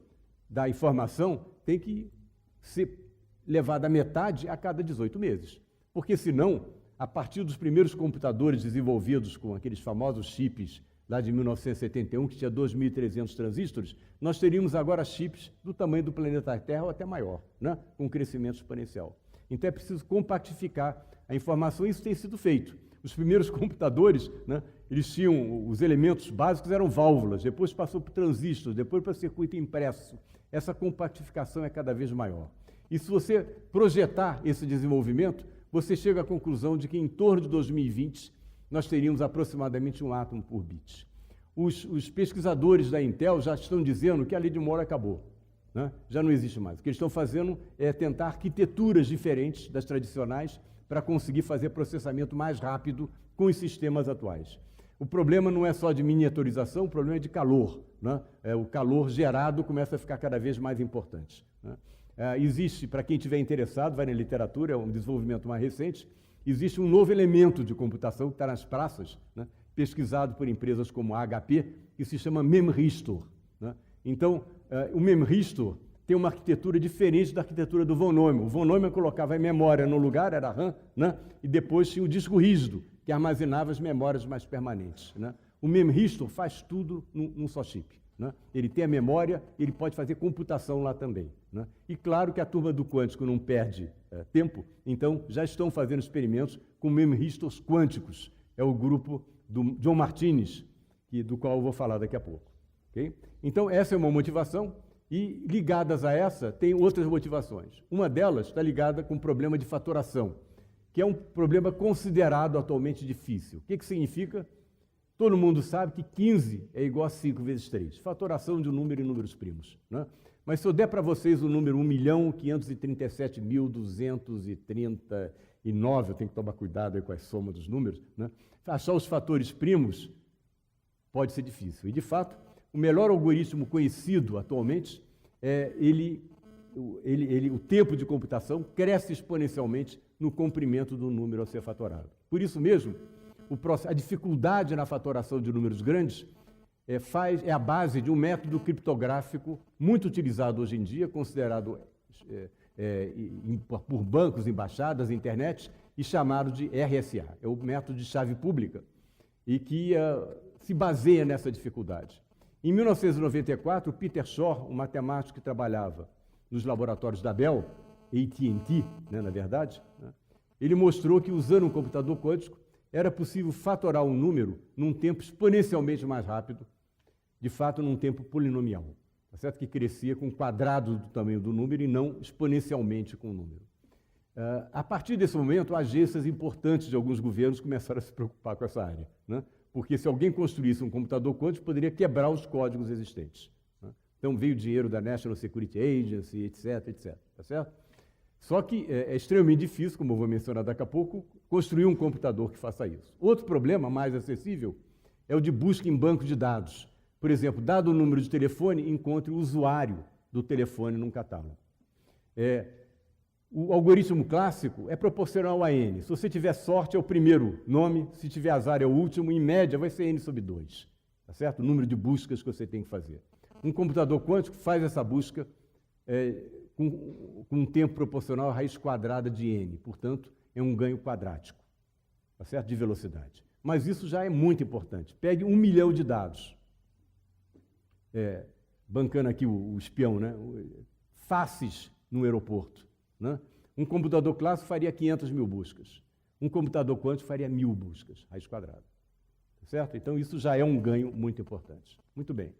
da informação tem que ser levada à metade a cada 18 meses. Porque, senão, a partir dos primeiros computadores desenvolvidos com aqueles famosos chips lá de 1971, que tinha 2.300 transistores, nós teríamos agora chips do tamanho do planeta Terra ou até maior, né? Com crescimento exponencial. Então é preciso compactificar a informação, e isso tem sido feito. Os primeiros computadores, né, eles tinham, os elementos básicos eram válvulas, depois passou para transistores, depois para circuito impresso. Essa compactificação é cada vez maior. E se você projetar esse desenvolvimento, você chega à conclusão de que em torno de 2020 nós teríamos aproximadamente 1 átomo por bit. Os pesquisadores da Intel já estão dizendo que a lei de Moore acabou, né? Já não existe mais. O que eles estão fazendo é tentar arquiteturas diferentes das tradicionais para conseguir fazer processamento mais rápido com os sistemas atuais. O problema não é só de miniaturização, o problema é de calor, né? O calor gerado começa a ficar cada vez mais importante, né? Existe, para quem estiver interessado, vai na literatura, é um desenvolvimento mais recente, existe um novo elemento de computação que está nas praças, né? Pesquisado por empresas como a HP, que se chama Memristor, né? Então, o Memristor tem uma arquitetura diferente da arquitetura do von Neumann. O von Neumann colocava a memória no lugar, era RAM, né? E depois tinha o disco rígido, que armazenava as memórias mais permanentes, né? O Memristor faz tudo num só chip, né? Ele tem a memória, ele pode fazer computação lá também, né? E claro que a turma do quântico não perde tempo, então já estão fazendo experimentos com Memristors quânticos. É o grupo do John Martinez, do qual eu vou falar daqui a pouco. Okay? Então, essa é uma motivação, e ligadas a essa, tem outras motivações. Uma delas está ligada com o problema de fatoração, que é um problema considerado atualmente difícil. O que significa? Todo mundo sabe que 15 é igual a 5 vezes 3. Fatoração de um número em números primos, né? Mas se eu der para vocês o número 1.537.239, eu tenho que tomar cuidado aí com a soma dos números, né? Achar os fatores primos pode ser difícil. E, de fato, o melhor algoritmo conhecido atualmente, o tempo de computação cresce exponencialmente no comprimento do número a ser fatorado. Por isso mesmo, a dificuldade na fatoração de números grandes é a base de um método criptográfico muito utilizado hoje em dia, considerado por bancos, embaixadas, internet, e chamado de RSA. É o método de chave pública, e que se baseia nessa dificuldade. Em 1994, Peter Shor, um matemático que trabalhava nos laboratórios da Bell, AT&T, né, na verdade, né, ele mostrou que, usando um computador quântico, era possível fatorar um número num tempo exponencialmente mais rápido, de fato, num tempo polinomial, tá certo? Que crescia com o quadrado do tamanho do número e não exponencialmente com o número. A partir desse momento, agências importantes de alguns governos começaram a se preocupar com essa área, né? Porque se alguém construísse um computador quântico, poderia quebrar os códigos existentes, né? Então veio dinheiro da National Security Agency, etc, etc, tá certo? Só que é extremamente difícil, como eu vou mencionar daqui a pouco, construir um computador que faça isso. Outro problema mais acessível é o de busca em banco de dados. Por exemplo, dado o número de telefone, encontre o usuário do telefone num catálogo. O algoritmo clássico é proporcional a n. Se você tiver sorte, é o primeiro nome, se tiver azar, é o último, em média vai ser n sobre 2, tá certo? O número de buscas que você tem que fazer. Um computador quântico faz essa busca com um tempo proporcional à raiz quadrada de n, portanto, é um ganho quadrático, tá certo? De velocidade. Mas isso já é muito importante. Pegue 1 milhão de dados, bancando aqui o espião, né? Faces no aeroporto, né? Um computador clássico faria 500 mil buscas. Um computador quântico faria 1000 buscas, raiz quadrada. Tá certo? Então, isso já é um ganho muito importante. Muito bem.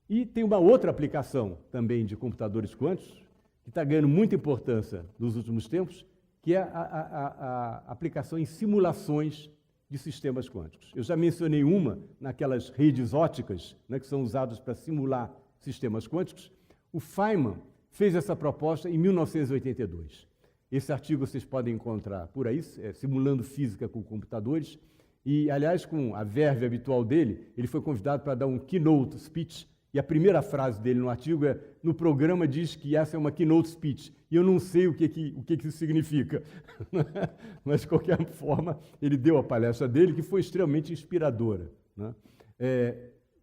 E tem uma outra aplicação também de computadores quânticos, que está ganhando muita importância nos últimos tempos, que é a aplicação em simulações de sistemas quânticos. Eu já mencionei uma naquelas redes ópticas, né, que são usadas para simular sistemas quânticos. O Feynman fez essa proposta em 1982. Esse artigo vocês podem encontrar por aí, Simulando Física com Computadores, e, aliás, com a verve habitual dele, ele foi convidado para dar um keynote speech, e a primeira frase dele no artigo é: no programa diz que essa é uma keynote speech, e eu não sei o que isso significa. Mas, de qualquer forma, ele deu a palestra dele, que foi extremamente inspiradora, né?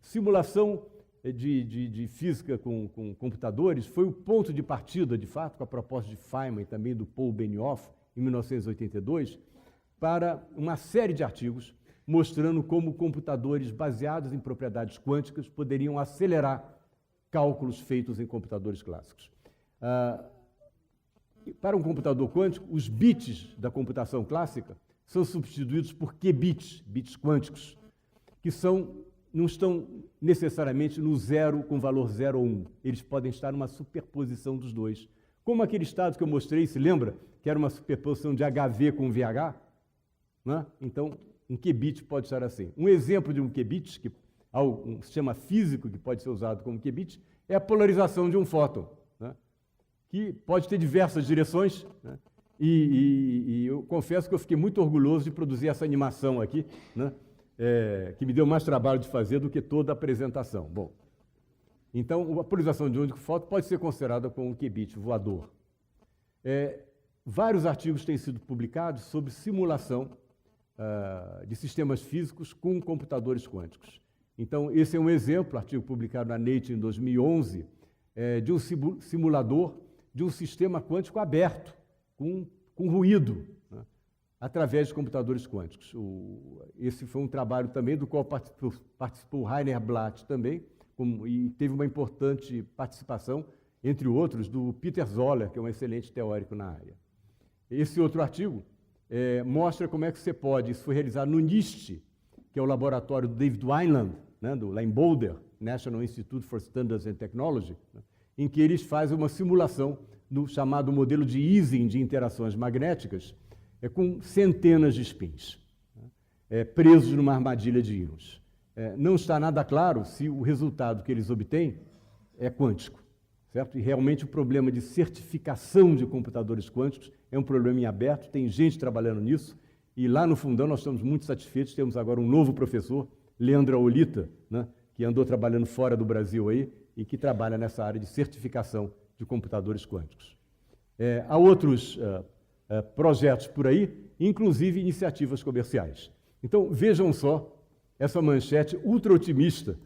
Simulação de física com computadores foi o ponto de partida, de fato, com a proposta de Feynman e também do Paul Benioff, em 1982, para uma série de artigos mostrando como computadores baseados em propriedades quânticas poderiam acelerar cálculos feitos em computadores clássicos. Para um computador quântico, os bits da computação clássica são substituídos por qubits, bits quânticos, que não estão necessariamente no zero com valor 0 ou 1. Eles podem estar numa superposição dos dois. Como aquele estado que eu mostrei, se lembra? Que era uma superposição de HV com VH? Né? Então, um qubit pode estar assim. Um exemplo de um qubit, um sistema físico que pode ser usado como qubit, é a polarização de um fóton, né? Que pode ter diversas direções, né? E eu confesso que eu fiquei muito orgulhoso de produzir essa animação aqui, né? que me deu mais trabalho de fazer do que toda a apresentação. Bom, então, a polarização de onde fóton pode ser considerada como um qubit voador. Vários artigos têm sido publicados sobre simulação de sistemas físicos com computadores quânticos. Então, esse é um exemplo, artigo publicado na Nature em 2011, de um simulador de um sistema quântico aberto, com ruído, né, através de computadores quânticos. Esse foi um trabalho também do qual participou Rainer Blatt também, e teve uma importante participação, entre outros, do Peter Zoller, que é um excelente teórico na área. Esse outro artigo mostra como é que você pode, isso foi realizado no NIST, que é o laboratório do David Wineland, né, lá em Boulder, National Institute for Standards and Technology, né, em que eles fazem uma simulação do chamado modelo de Ising de interações magnéticas, com centenas de spins, né, presos numa armadilha de íons. Não está nada claro se o resultado que eles obtêm é quântico, certo? E realmente o problema de certificação de computadores quânticos é um problema em aberto, tem gente trabalhando nisso, e lá no Fundão nós estamos muito satisfeitos, temos agora um novo professor, Leandro Aulita, né, que andou trabalhando fora do Brasil aí e que trabalha nessa área de certificação de computadores quânticos. Há outros projetos por aí, inclusive iniciativas comerciais. Então, vejam só essa manchete ultra otimista,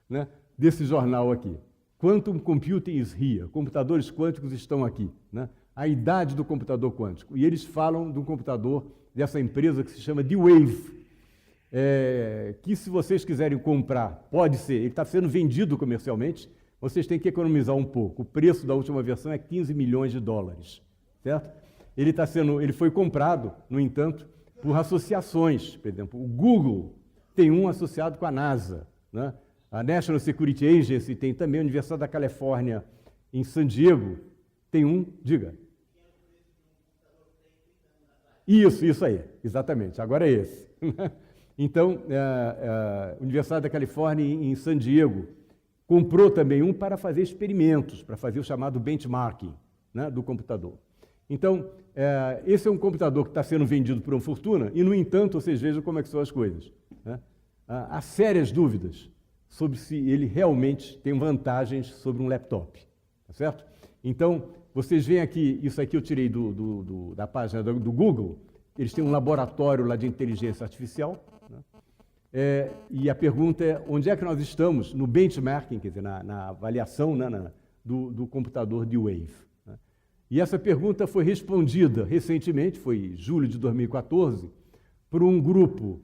né, desse jornal aqui. Quantum computing is here. Computadores quânticos estão aqui, né? A idade do computador quântico. E eles falam de um computador dessa empresa que se chama D-Wave, que se vocês quiserem comprar, pode ser, ele está sendo vendido comercialmente, vocês têm que economizar um pouco. O preço da última versão é 15 milhões de dólares, certo? Ele foi comprado, no entanto, por associações. Por exemplo, o Google tem um associado com a NASA, né? A National Security Agency tem também, a Universidade da Califórnia, em San Diego, tem um, diga. Isso aí, exatamente, agora é esse. Então, a Universidade da Califórnia, em San Diego, comprou também um para fazer experimentos, para fazer o chamado benchmarking, né, do computador. Então, esse é um computador que está sendo vendido por uma fortuna, e, no entanto, vocês vejam como é que são as coisas, né? Há sérias dúvidas sobre se ele realmente tem vantagens sobre um laptop, tá certo? Então, vocês veem aqui, isso aqui eu tirei da página do Google, eles têm um laboratório lá de inteligência artificial, né? E a pergunta é, onde é que nós estamos no benchmarking, quer dizer, na avaliação, né, do computador D-Wave, né? E essa pergunta foi respondida recentemente, foi em julho de 2014, por um grupo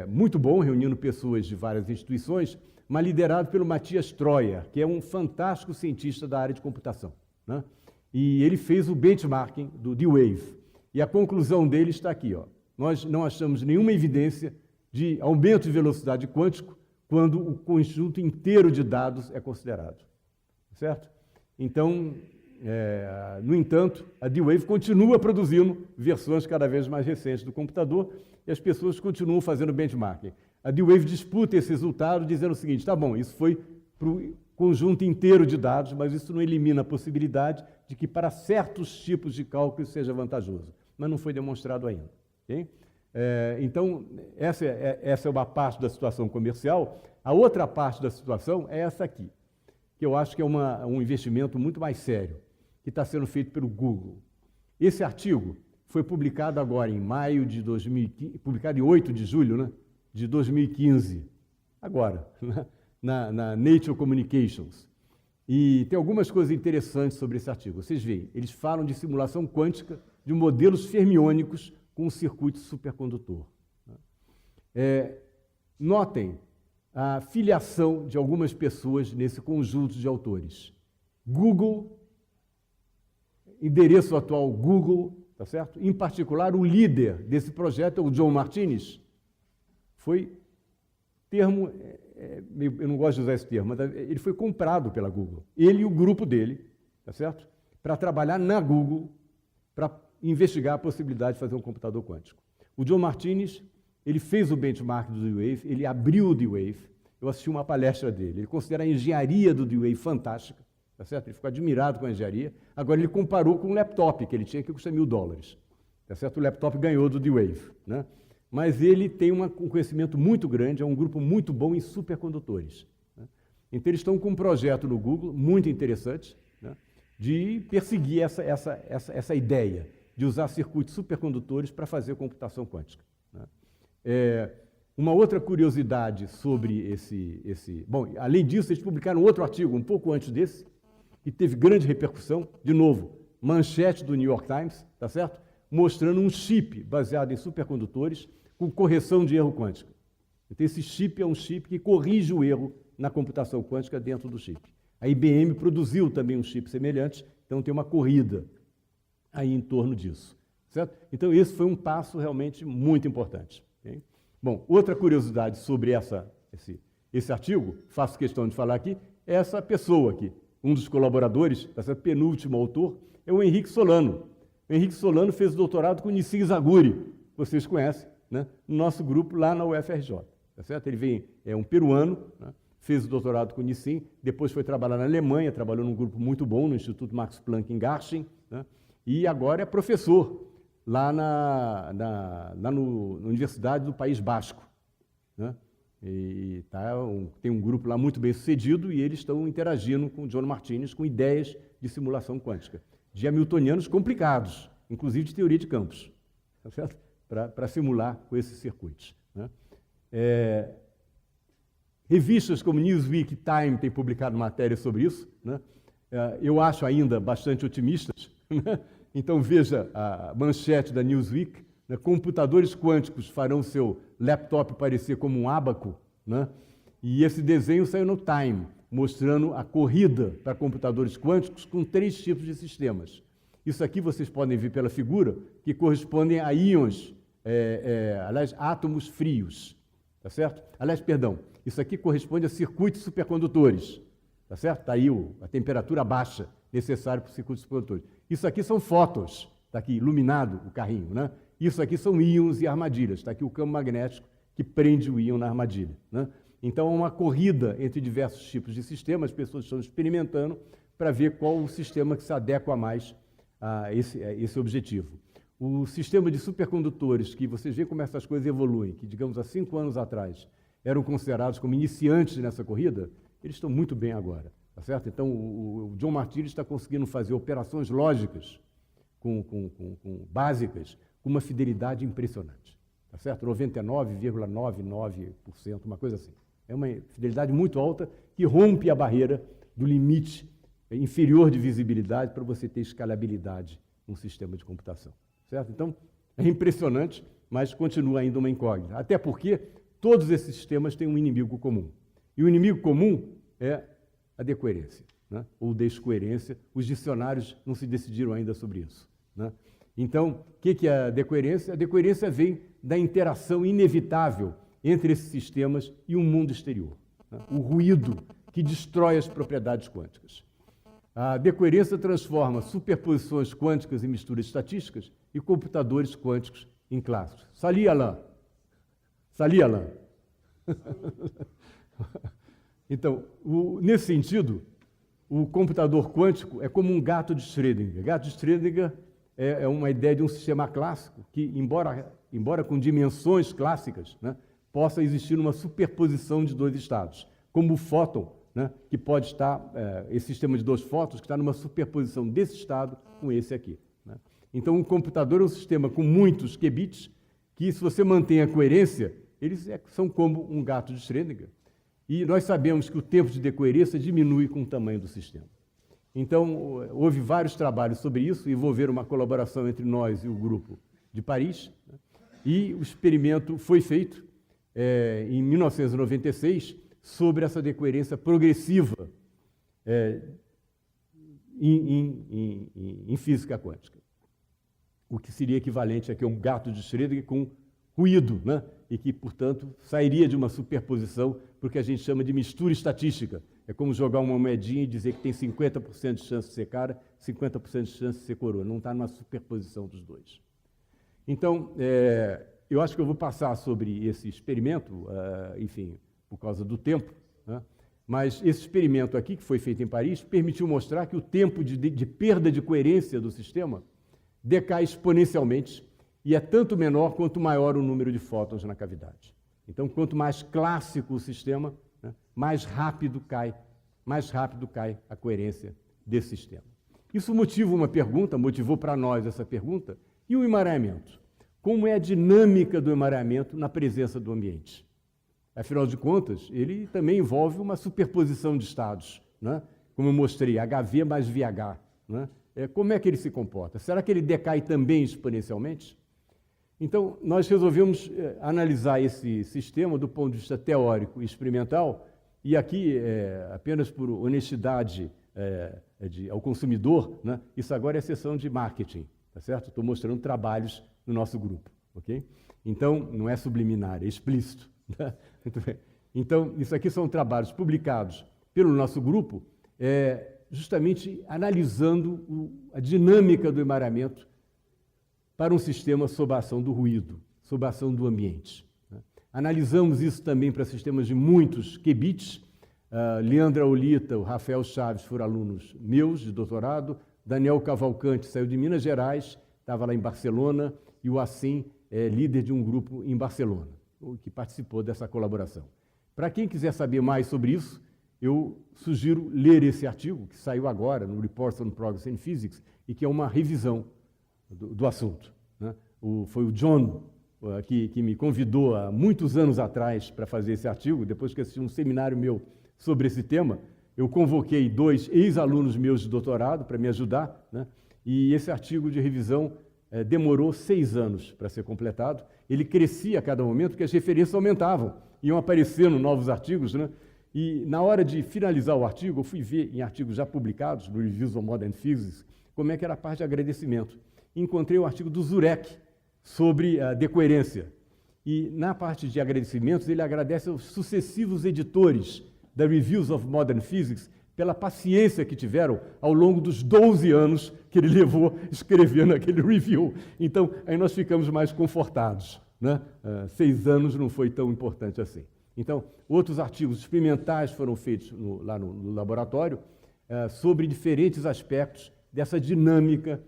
muito bom, reunindo pessoas de várias instituições, mas liderado pelo Matthias Troyer, que é um fantástico cientista da área de computação, né? E ele fez o benchmarking do D-Wave. E a conclusão dele está aqui, ó. Nós não achamos nenhuma evidência de aumento de velocidade quântico quando o conjunto inteiro de dados é considerado, certo? Então, no entanto, a D-Wave continua produzindo versões cada vez mais recentes do computador e as pessoas continuam fazendo benchmarking. A D-Wave disputa esse resultado dizendo o seguinte, tá bom, isso foi para o conjunto inteiro de dados, mas isso não elimina a possibilidade de que para certos tipos de cálculo seja vantajoso, mas não foi demonstrado ainda. Okay? Então, essa é uma parte da situação comercial. A outra parte da situação é essa aqui, que eu acho que é um investimento muito mais sério, que está sendo feito pelo Google. Esse artigo foi publicado agora em maio de 2015, publicado em 8 de julho, né, de 2015, agora, né, na Nature Communications. E tem algumas coisas interessantes sobre esse artigo. Vocês veem, eles falam de simulação quântica de modelos fermiônicos com um circuito supercondutor. Notem a filiação de algumas pessoas nesse conjunto de autores. Google, endereço atual Google, tá certo? Em particular, o líder desse projeto é o John Martinez. Foi termo, eu não gosto de usar esse termo, mas ele foi comprado pela Google. Ele e o grupo dele, tá certo? Para trabalhar na Google, para investigar a possibilidade de fazer um computador quântico. O John Martinez, ele fez o benchmark do D-Wave, ele abriu o D-Wave, eu assisti uma palestra dele, ele considera a engenharia do D-Wave fantástica, tá certo? Ele ficou admirado com a engenharia. Agora ele comparou com um laptop que ele tinha que custa $1.000, tá certo? O laptop ganhou do D-Wave, né? mas ele tem um conhecimento muito grande, é um grupo muito bom em supercondutores, né? Então, eles estão com um projeto no Google muito interessante, né, de perseguir essa ideia de usar circuitos supercondutores para fazer computação quântica, né? Uma outra curiosidade sobre Bom, além disso, eles publicaram outro artigo, um pouco antes desse, que teve grande repercussão, de novo, manchete do New York Times, tá certo? Mostrando um chip baseado em supercondutores com correção de erro quântico. Então, esse chip é um chip que corrige o erro na computação quântica dentro do chip. A IBM produziu também um chip semelhante, então tem uma corrida aí em torno disso, certo? Então, esse foi um passo realmente muito importante. Okay? Bom, outra curiosidade sobre esse artigo, faço questão de falar aqui, é essa pessoa aqui, um dos colaboradores, esse penúltimo autor, é o Henrique Solano. O Henrique Solano fez o doutorado com Nissim Zaguri, vocês conhecem, né? No nosso grupo lá na UFRJ, tá certo? Ele é um peruano, né? Fez o doutorado com Nissim, depois foi trabalhar na Alemanha, trabalhou num grupo muito bom, no Instituto Max Planck em Garching, né? E agora é professor lá na Universidade do País Basco, né? E tem um grupo lá muito bem sucedido e eles estão interagindo com o John Martinez com ideias de simulação quântica, de hamiltonianos complicados, inclusive de teoria de campos, tá certo? Para simular com esses circuitos, né? Revistas como Newsweek e Time têm publicado matéria sobre isso, né? Eu acho ainda bastante otimistas, né? Então, veja a manchete da Newsweek, né? Computadores quânticos farão seu laptop parecer como um ábaco, né? E esse desenho saiu no Time, mostrando a corrida para computadores quânticos com 3 tipos de sistemas. Isso aqui vocês podem ver pela figura, que correspondem a íons, aliás, átomos frios, tá certo? Aliás, perdão, isso aqui corresponde a circuitos supercondutores, tá certo? Está aí a temperatura baixa necessária para os circuitos supercondutores. Isso aqui são fótons, está aqui iluminado o carrinho, né? Isso aqui são íons e armadilhas, está aqui o campo magnético que prende o íon na armadilha, né? Então, é uma corrida entre diversos tipos de sistemas, as pessoas estão experimentando para ver qual o sistema que se adequa mais a esse objetivo. O sistema de supercondutores, que vocês veem como essas coisas evoluem, que, digamos, há 5 anos atrás eram considerados como iniciantes nessa corrida, eles estão muito bem agora, tá certo? Então, o John Martinez está conseguindo fazer operações lógicas, básicas, com uma fidelidade impressionante, tá certo? 99,99%, uma coisa assim. É uma fidelidade muito alta que rompe a barreira do limite inferior de visibilidade para você ter escalabilidade num sistema de computação, certo? Então, é impressionante, mas continua ainda uma incógnita. Até porque todos esses sistemas têm um inimigo comum. E o inimigo comum é a decoerência, né? Ou descoerência. Os dicionários não se decidiram ainda sobre isso, né? Então, o que é a decoerência? A decoerência vem da interação inevitável entre esses sistemas e o mundo exterior, né? O ruído que destrói as propriedades quânticas. A decoerência transforma superposições quânticas em misturas estatísticas e computadores quânticos em clássicos. Salih Alam. Então, nesse sentido, o computador quântico é como um gato de Schrödinger. Gato de Schrödinger é uma ideia de um sistema clássico que, embora com dimensões clássicas, né, possa existir uma superposição de 2 estados, como o fóton, né, que pode estar, esse sistema de 2 fótons, que está numa superposição desse estado com esse aqui, né? Então, um computador é um sistema com muitos qubits, que, se você mantém a coerência, eles são como um gato de Schrödinger. E nós sabemos que o tempo de decoerência diminui com o tamanho do sistema. Então, houve vários trabalhos sobre isso, envolveram uma colaboração entre nós e o grupo de Paris, né? E o experimento foi feito em 1996 sobre essa decoerência progressiva em física quântica, o que seria equivalente a um gato de Schrödinger com ruído, né? E que, portanto, sairia de uma superposição, porque a gente chama de mistura estatística. É como jogar uma moedinha e dizer que tem 50% de chance de ser cara, 50% de chance de ser coroa. Não está numa superposição dos 2. Então, eu acho que eu vou passar sobre esse experimento, enfim, por causa do tempo, né? Mas esse experimento aqui, que foi feito em Paris, permitiu mostrar que o tempo de perda de coerência do sistema decai exponencialmente e é tanto menor quanto maior o número de fótons na cavidade. Então, quanto mais clássico o sistema, né, mais rápido cai a coerência desse sistema. Isso motivou para nós essa pergunta, e o emaranhamento? Como é a dinâmica do emaranhamento na presença do ambiente? Afinal de contas, ele também envolve uma superposição de estados, né? Como eu mostrei, HV mais VH. Né? Como é que ele se comporta? Será que ele decai também exponencialmente? Então, nós resolvemos analisar esse sistema do ponto de vista teórico e experimental, e aqui, apenas por honestidade ao consumidor, né? Isso agora é sessão de marketing, tá certo? Estou mostrando trabalhos no nosso grupo, ok? Então, não é subliminar, é explícito. Muito bem. Então, isso aqui são trabalhos publicados pelo nosso grupo, justamente analisando a dinâmica do emaranhamento para um sistema sob a ação do ruído, sob a ação do ambiente. Analisamos isso também para sistemas de muitos qubits. Leandro Aulita, o Rafael Chaves foram alunos meus de doutorado, Daniel Cavalcante saiu de Minas Gerais, estava lá em Barcelona, e o Assim é líder de um grupo em Barcelona, que participou dessa colaboração. Para quem quiser saber mais sobre isso, eu sugiro ler esse artigo, que saiu agora no Reports on Progress in Physics, e que é uma revisão do assunto. Né? Foi o John que me convidou há muitos anos atrás para fazer esse artigo, depois que assisti um seminário meu sobre esse tema, eu convoquei 2 ex-alunos meus de doutorado para me ajudar, né? E esse artigo de revisão demorou 6 anos para ser completado. Ele crescia a cada momento, porque as referências aumentavam, iam aparecendo novos artigos, né? E na hora de finalizar o artigo, eu fui ver em artigos já publicados, no Reviews on Modern Physics, como é que era a parte de agradecimento. Encontrei o artigo do Zurek sobre a decoerência. E na parte de agradecimentos, ele agradece aos sucessivos editores da Reviews of Modern Physics pela paciência que tiveram ao longo dos 12 anos que ele levou escrevendo aquele review. Então, aí nós ficamos mais confortados, né? 6 anos não foi tão importante assim. Então, outros artigos experimentais foram feitos lá no laboratório sobre diferentes aspectos dessa dinâmica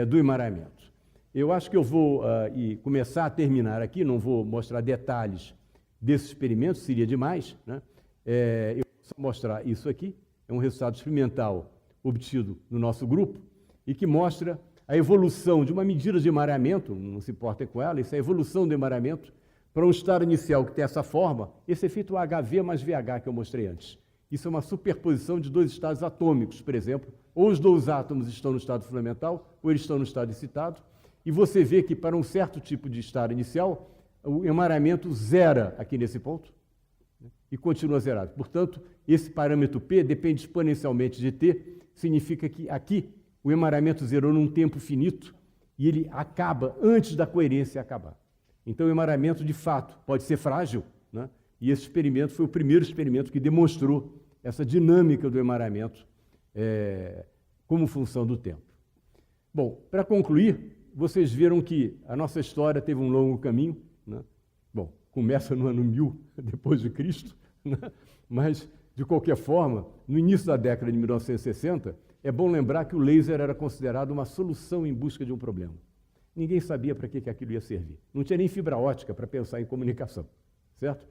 do emaranhamento. Eu acho que eu vou começar a terminar aqui, não vou mostrar detalhes desse experimento, seria demais, né? Eu vou só mostrar isso aqui, é um resultado experimental obtido no nosso grupo e que mostra a evolução de uma medida de emaranhamento, não se importa com ela, isso é a evolução do emaranhamento para um estado inicial que tem essa forma, esse efeito HV mais VH que eu mostrei antes. Isso é uma superposição de 2 estados atômicos, por exemplo, ou os 2 átomos estão no estado fundamental, ou eles estão no estado excitado, e você vê que para um certo tipo de estado inicial, o emaranhamento zera aqui nesse ponto, né, e continua zerado. Portanto, esse parâmetro P depende exponencialmente de T, significa que aqui o emaranhamento zerou num tempo finito e ele acaba antes da coerência acabar. Então, o emaranhamento, de fato, pode ser frágil, né? E esse experimento foi o primeiro experimento que demonstrou essa dinâmica do emaranhamento como função do tempo. Bom, para concluir, vocês viram que a nossa história teve um longo caminho, né? Bom, começa no ano 1000 depois de Cristo, né? Mas, de qualquer forma, no início da década de 1960, é bom lembrar que o laser era considerado uma solução em busca de um problema. Ninguém sabia para que aquilo ia servir. Não tinha nem fibra ótica para pensar em comunicação, certo?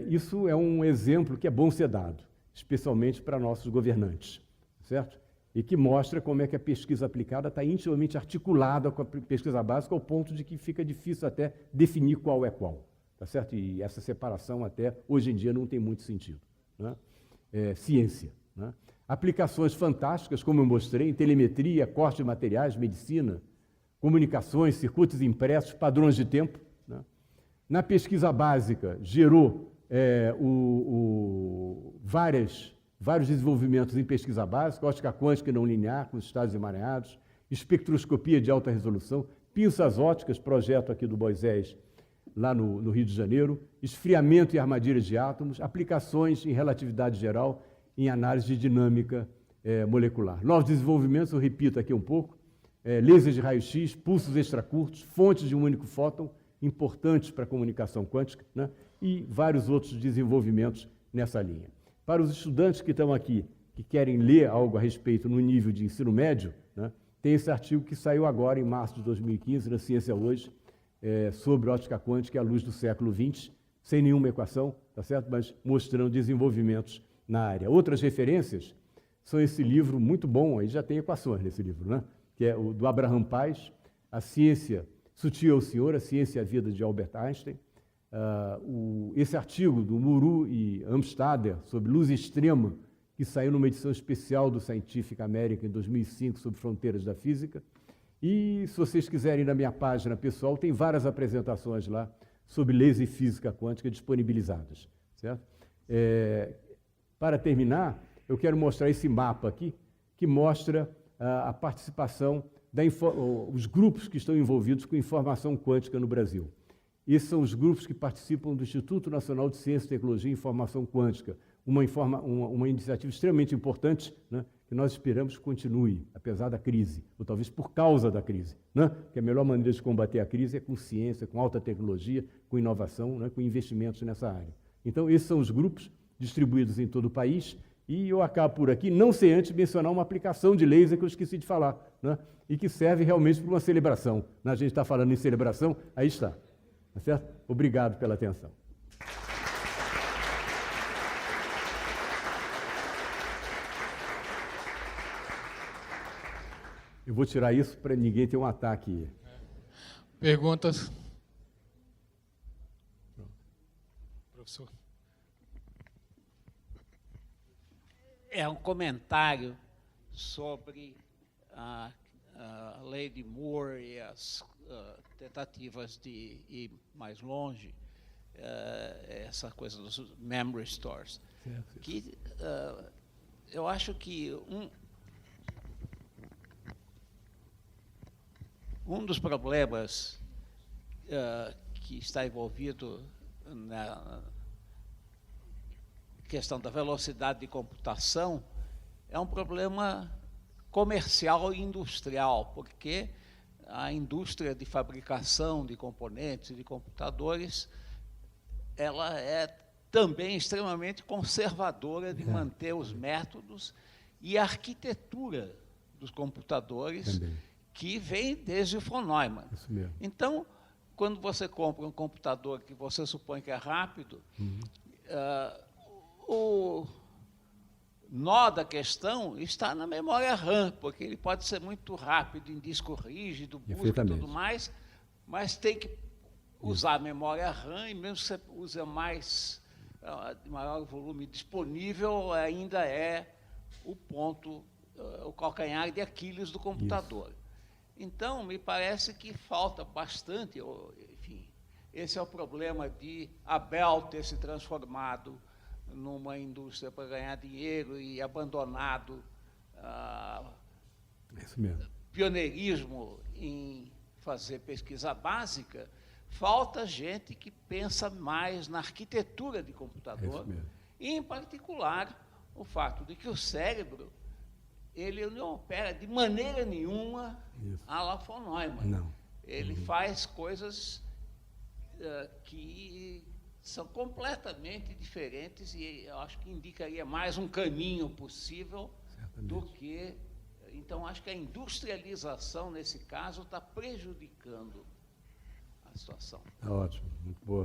Isso é um exemplo que é bom ser dado, especialmente para nossos governantes, certo? E que mostra como é que a pesquisa aplicada está intimamente articulada com a pesquisa básica, ao ponto de que fica difícil até definir qual é qual, tá certo? E essa separação até hoje em dia não tem muito sentido, né? Ciência, né? Aplicações fantásticas, como eu mostrei, em telemetria, corte de materiais, medicina, comunicações, circuitos impressos, padrões de tempo, né? Na pesquisa básica, gerou vários desenvolvimentos em pesquisa básica, ótica quântica não linear, com os estados emaranhados, espectroscopia de alta resolução, pinças óticas, projeto aqui do Moisés, lá no Rio de Janeiro, esfriamento e armadilhas de átomos, aplicações em relatividade geral, em análise de dinâmica molecular. Novos desenvolvimentos, eu repito aqui um pouco, lasers de raio-x, pulsos extracurtos, fontes de um único fóton, importantes para a comunicação quântica, né? E vários outros desenvolvimentos nessa linha. Para os estudantes que estão aqui, que querem ler algo a respeito no nível de ensino médio, né, tem esse artigo que saiu agora, em março de 2015, na Ciência Hoje, sobre ótica quântica à luz do século XX, sem nenhuma equação, tá certo? Mas mostrando desenvolvimentos na área. Outras referências são esse livro muito bom, aí já tem equações nesse livro, né? Que é o do Abraham Paz, A Ciência Sutil ao Senhor, A Ciência e a Vida de Albert Einstein. Esse artigo do Muru e Amstader sobre luz extrema, que saiu numa edição especial do Scientific American em 2005 sobre fronteiras da física. E, se vocês quiserem ir na minha página pessoal, tem várias apresentações lá sobre laser e física quântica disponibilizadas, certo? Para terminar, eu quero mostrar esse mapa aqui, que mostra a participação, os grupos que estão envolvidos com informação quântica no Brasil. Esses são os grupos que participam do Instituto Nacional de Ciência, Tecnologia e Informação Quântica, uma iniciativa extremamente importante, né, que nós esperamos que continue, apesar da crise, ou talvez por causa da crise, né? Que a melhor maneira de combater a crise é com ciência, com alta tecnologia, com inovação, né, com investimentos nessa área. Então, esses são os grupos distribuídos em todo o país, e eu acabo por aqui, não sem antes mencionar uma aplicação de laser que eu esqueci de falar, né, e que serve realmente para uma celebração. A gente está falando em celebração, aí está. Tá certo? Obrigado pela atenção. Eu vou tirar isso para ninguém ter um ataque. Perguntas? Professor. É um comentário sobre a lei de Moore e as tentativas de ir mais longe, essa coisa dos memory stores. Certo. Que eu acho que um dos problemas que está envolvido na questão da velocidade de computação é um problema comercial e industrial, porque a indústria de fabricação de componentes de computadores, ela é também extremamente conservadora de manter os métodos e a arquitetura dos computadores também, que vem desde o von Neumann. Isso mesmo. Então, quando você compra um computador que você supõe que é rápido, o nó da questão está na memória RAM, porque ele pode ser muito rápido em disco rígido, busca e tudo mais, mas tem que usar a memória RAM, e mesmo que você use maior volume disponível, ainda é o ponto, o calcanhar de Aquiles do computador. Isso. Então, me parece que falta bastante, enfim, esse é o problema de a Bell ter se transformado numa indústria para ganhar dinheiro e abandonado pioneirismo em fazer pesquisa básica. Falta gente que pensa mais na arquitetura de computador, e, em particular, o fato de que o cérebro ele não opera de maneira nenhuma à la von Neumann. Não. Ele faz coisas que são completamente diferentes, e eu acho que indicaria mais um caminho possível. Certamente. Do que... Então, acho que a industrialização, nesse caso, está prejudicando a situação. Ótimo,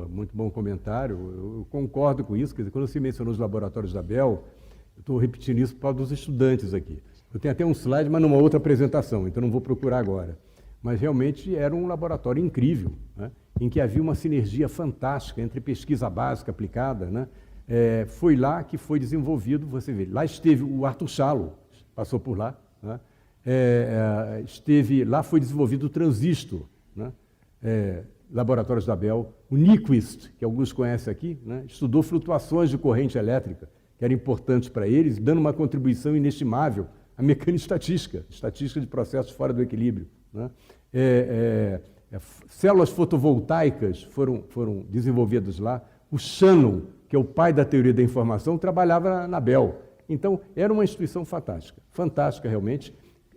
muito bom comentário. Eu concordo com isso. Quer dizer, quando você mencionou os laboratórios da Bell, eu estou repetindo isso por causa dos estudantes aqui. Eu tenho até um slide, mas numa outra apresentação, então não vou procurar agora. Mas realmente era um laboratório incrível, né, em que havia uma sinergia fantástica entre pesquisa básica aplicada, né. Foi lá que foi desenvolvido, você vê, lá esteve o Arthur Shallow, passou por lá, né, lá foi desenvolvido o transistor, né, laboratórios da Bell, o Nyquist, que alguns conhecem aqui, né, estudou flutuações de corrente elétrica, que eram importantes para eles, dando uma contribuição inestimável à mecânica estatística de processos fora do equilíbrio, né. Células fotovoltaicas foram desenvolvidas lá. O Shannon, que é o pai da teoria da informação, trabalhava na Bell. Então, era uma instituição fantástica realmente.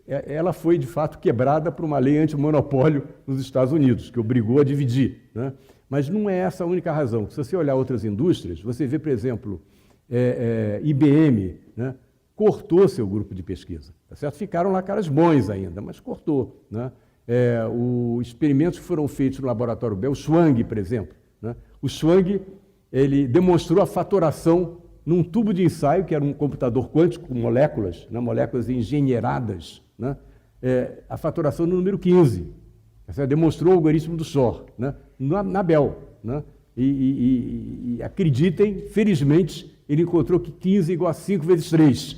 Ela foi, de fato, quebrada por uma lei antimonopólio nos Estados Unidos, que obrigou a dividir, né? Mas não é essa a única razão. Se você olhar outras indústrias, você vê, por exemplo, IBM, né, cortou seu grupo de pesquisa, tá certo? Ficaram lá caras bons ainda, mas cortou, né? Os experimentos que foram feitos no Laboratório Bell, o Schwang, por exemplo, né? O Schwang, ele demonstrou a fatoração num tubo de ensaio, que era um computador quântico com moléculas, né? Moléculas engenheiradas, né? A fatoração no número 15. Demonstrou o algoritmo do Shor, né? na Bell. Né? E acreditem, felizmente, ele encontrou que 15 é igual a 5 vezes 3.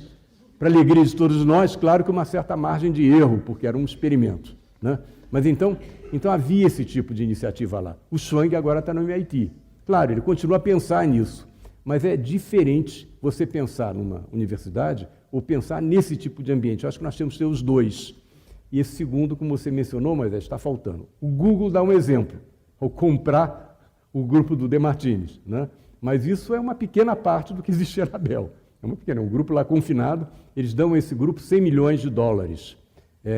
Para a alegria de todos nós, claro que uma certa margem de erro, porque era um experimento. Né? Mas então havia esse tipo de iniciativa lá. O Schwang agora está no MIT. Claro, ele continua a pensar nisso, mas é diferente você pensar numa universidade ou pensar nesse tipo de ambiente. Eu acho que nós temos que ter os dois. E esse segundo, como você mencionou, mas está faltando. O Google dá um exemplo, ao comprar o grupo do De Martini, né? Mas isso é uma pequena parte do que existia na Bell. É uma pequena, um grupo lá confinado, eles dão a esse grupo $100 milhões,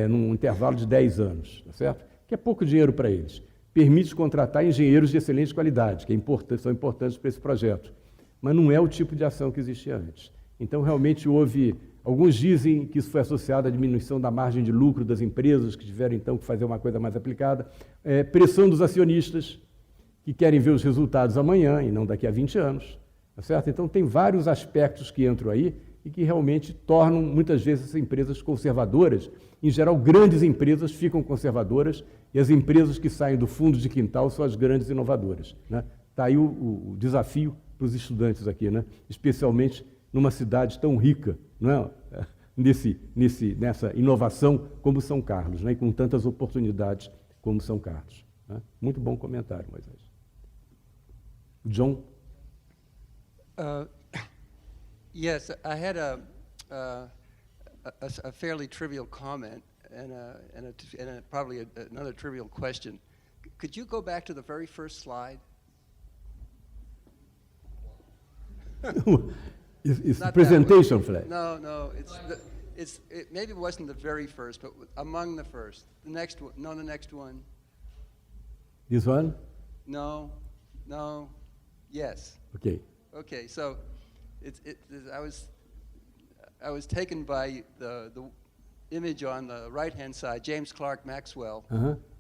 num intervalo de 10 anos, tá certo? Que é pouco dinheiro para eles. Permite contratar engenheiros de excelente qualidade, que são importantes para esse projeto. Mas não é o tipo de ação que existia antes. Então, realmente houve... Alguns dizem que isso foi associado à diminuição da margem de lucro das empresas, que tiveram, então, que fazer uma coisa mais aplicada. Pressão dos acionistas, que querem ver os resultados amanhã e não daqui a 20 anos. Tá certo? Então, tem vários aspectos que entram aí e que realmente tornam, muitas vezes, as empresas conservadoras. Em geral, grandes empresas ficam conservadoras e as empresas que saem do fundo de quintal são as grandes inovadoras. Né? Está aí o desafio para os estudantes aqui, né? Especialmente numa cidade tão rica, não é? Nessa inovação como São Carlos, né? E com tantas oportunidades como São Carlos. Né? Muito bom comentário, Moisés. John? Yes, I had a fairly trivial comment and probably another trivial question. Could you go back to the very first slide? It's the presentation flag. No. Maybe it wasn't the very first, but among the first. The next one. No, the next one. This one? No. Yes. Okay. Okay. So, I was taken by the image on the right-hand side, James Clerk Maxwell,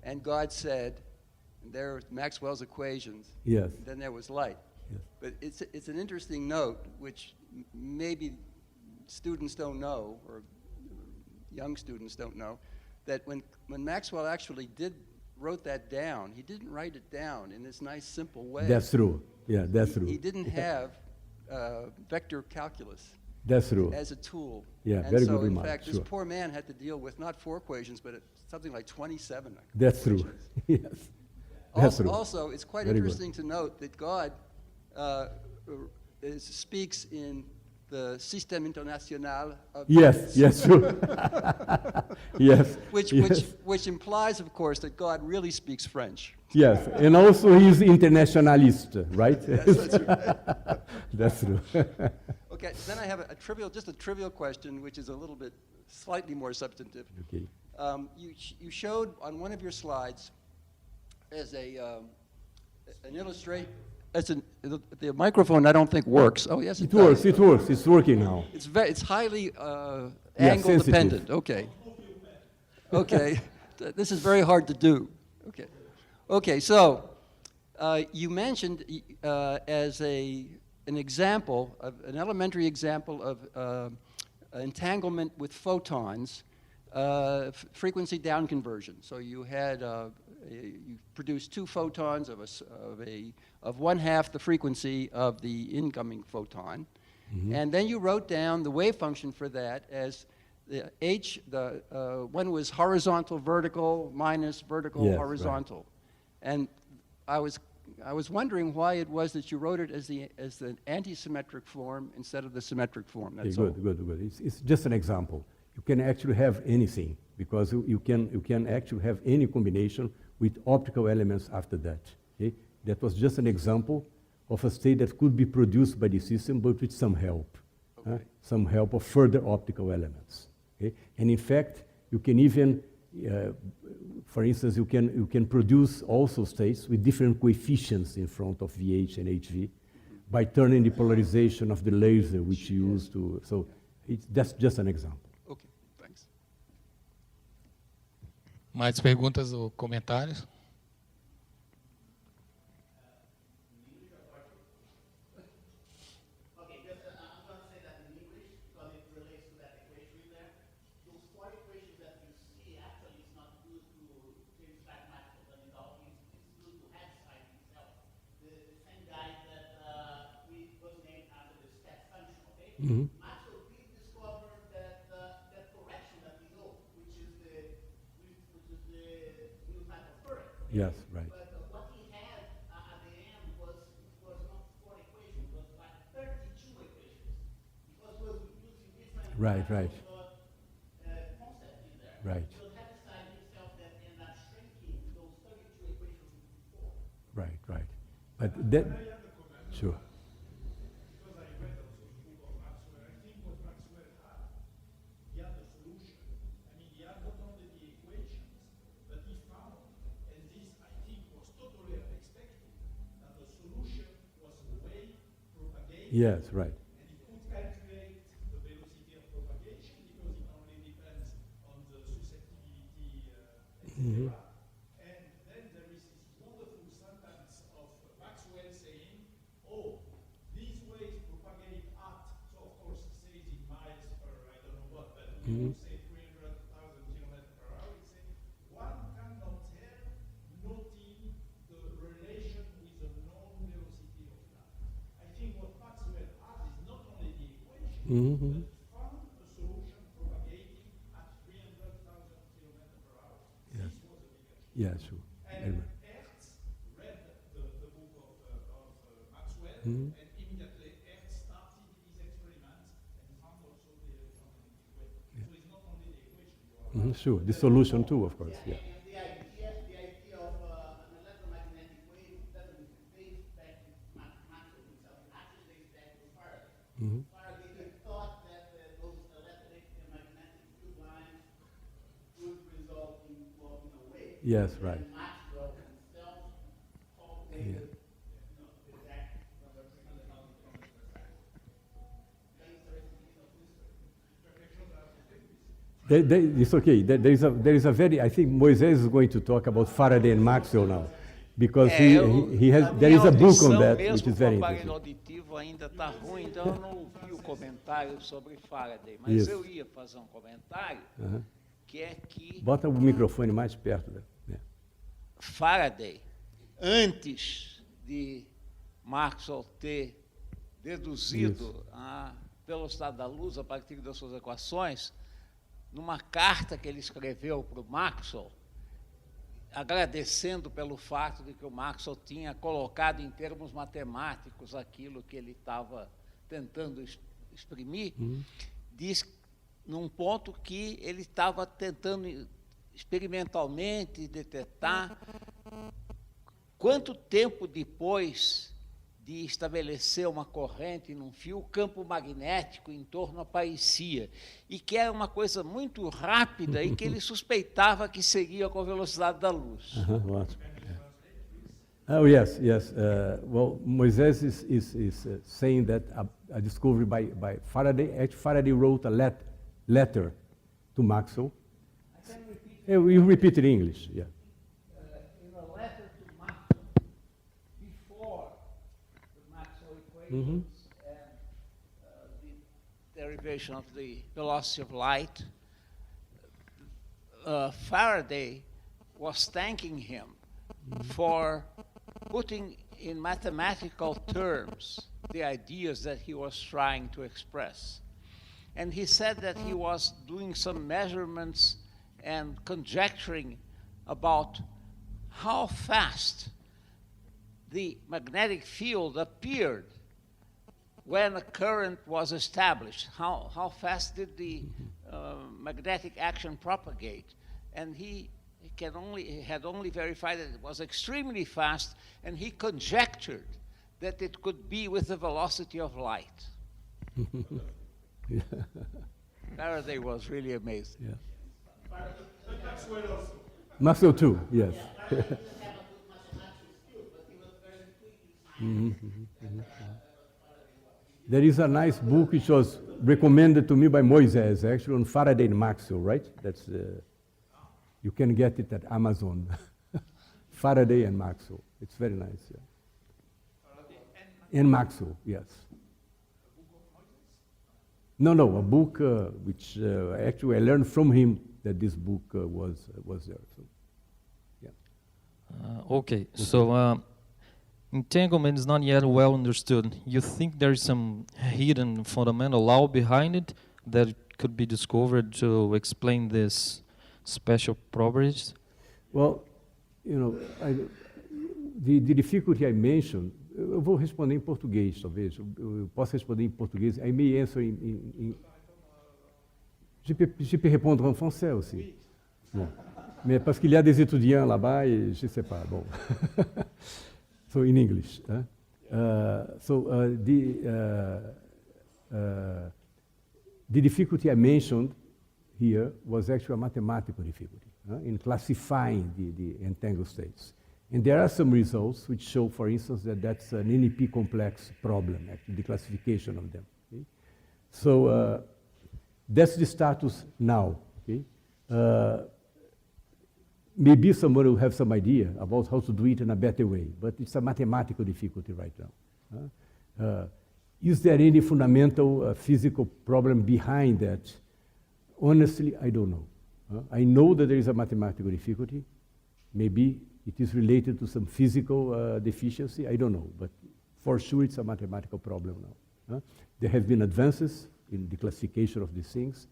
and God said, and there were Maxwell's equations. Yes. And then there was light. Yes. But it's an interesting note, which maybe students don't know, or young students don't know, that when Maxwell actually wrote that down, he didn't write it down in this nice, simple way. That's true. Yeah, that's true. He didn't have vector calculus. That's true. As a tool. Yeah, and very so good in remark. fact, Sure. this poor man had to deal with not 4 equations, but something like 27. That's true. Yes. That's true. Also, it's quite Very interesting to note that God speaks in the Système International of Yes, sure. Yes. Which implies, of course, that God really speaks French. Yes, and also he's internationalist, right? Yes, that's right. That's true. Okay, then I have a trivial question, which is a little bit slightly more substantive. Okay. You showed on one of your slides as an illustration. The microphone I don't think works. Oh yes, It works. It's working now. It's highly angle sensitive. dependent. Okay. This is very hard to do. Okay. So you mentioned as an example of an elementary example of entanglement with photons, frequency down conversion. So you had you produced 2 photons of 1/2 the frequency of the incoming photon, and then you wrote down the wave function for that as one was horizontal vertical minus vertical Yes, horizontal, right. And I was wondering why it was that you wrote it as the anti-symmetric form instead of the symmetric form. That's all. Good. It's just an example. You can actually have anything because you can actually have any combination with optical elements after that. Okay? That was just an example of a state that could be produced by the system, but with some help. Okay. Some help of further optical elements. Okay? And in fact, you can even, for instance, you can produce also states with different coefficients in front of VH and HV by turning the polarization of the laser which you use to. So that's just an example. Okay, thanks. Mais perguntas ou comentários? Mm-hmm. Maxwell did discover that that correction that we know, which is the new type of current. Yes, right. But what he had at the end was not 4 equations, it was like 32 equations, because he was using different Right. concepts in there. Right. So Heaviside himself that ended up shrinking those 32 equations into 4. Right. But that, sure. Yes, right. And it could calculate the velocity of propagation because it only depends on the susceptibility, etc. And then there is this wonderful sentence of Maxwell saying, oh, these waves propagate at, so of course he says in miles per I don't know what, but we would say 300,000 kilometers per hour. He says, one cannot help noting the relation with the known velocity of light. I think what Maxwell has is not only the equation, Mm-hmm. but he found a solution propagating at 300,000 kilometers per hour. Yes. This was a big achievement. Yeah, sure. And Hertz read the book of Maxwell, Mhm. and immediately Hertz started his experiments and found also the electromagnetic wave. So it's not only the equation you are Mm-hmm, sure. The solution too, of course. Yeah. And the idea of an electromagnetic wave doesn't date back to Maxwell himself. It actually dates back to Faraday. Mm-hmm. Faraday thought that those electric and magnetic field lines would result in a wave. Yes, right. And Maxwell himself calculated, the exact number, 300,000 kilometers per second. That is the recipe of history. It's okay. There is a very. I think Moisés is going to talk about Faraday and Maxwell now, because he has. There is a book on that which is very O interesting. aparelho auditivo ainda está ruim, então eu não ouvi o comentário sobre Faraday, mas Isso. eu ia fazer um comentário Aham. que é que Bota o microfone mais perto. Faraday, antes de Maxwell ter deduzido a velocidade da luz a partir das suas equações, numa carta que ele escreveu para o Maxwell, agradecendo pelo fato de que o Maxwell tinha colocado em termos matemáticos aquilo que ele estava tentando exprimir, diz num ponto que ele estava tentando experimentalmente detectar quanto tempo depois de estabelecer uma corrente num fio, o campo magnético em torno aparecia, e que era uma coisa muito rápida e que ele suspeitava que seria com a velocidade da luz. Ótimo. Oh, yes. Well, Moisés is saying that a discovery by Faraday. Actually, Faraday wrote a letter to Maxwell. You repeat it in English. Yeah. In a letter to Maxwell, before the Maxwell equations and the derivation of the velocity of light, Faraday was thanking him for putting in mathematical terms the ideas that he was trying to express. And he said that he was doing some measurements and conjecturing about how fast the magnetic field appeared when a current was established. How fast did the magnetic action propagate? And he had only verified that it was extremely fast, and he conjectured that it could be with the velocity of light. Faraday was really amazed. Yeah. But Maxwell also. Maxwell too. Yes. There is a nice book which was recommended to me by Moisés, actually, on Faraday and Maxwell, right? That's You can get it at Amazon. Faraday and Maxwell. It's very nice. Yeah. And Maxwell, yes. No, a book which actually I learned from him that this book was there. So, yeah. Okay, so entanglement is not yet well understood. You think there is some hidden fundamental law behind it that could be discovered to explain this special properties? Well, you know, the difficulty I mentioned, eu vou responder em português, talvez. Eu posso responder em português. I may answer je peux répondre en français aussi. Bon. Mais parce qu'il y a des étudiants là-bas et je ne sais pas. Bon. So in English. The difficulty I mentioned here was actually a mathematical difficulty in classifying the entangled states. And there are some results which show, for instance, that that's an NEP complex problem, actually, the classification of them. Okay? So that's the status now. Okay? Maybe someone will have some idea about how to do it in a better way, but it's a mathematical difficulty right now. Is there any fundamental physical problem behind that? Honestly, I don't know. I know that there is a mathematical difficulty. Maybe it is related to some physical deficiency. I don't know, but for sure it's a mathematical problem now. There have been advances in the classification of these things,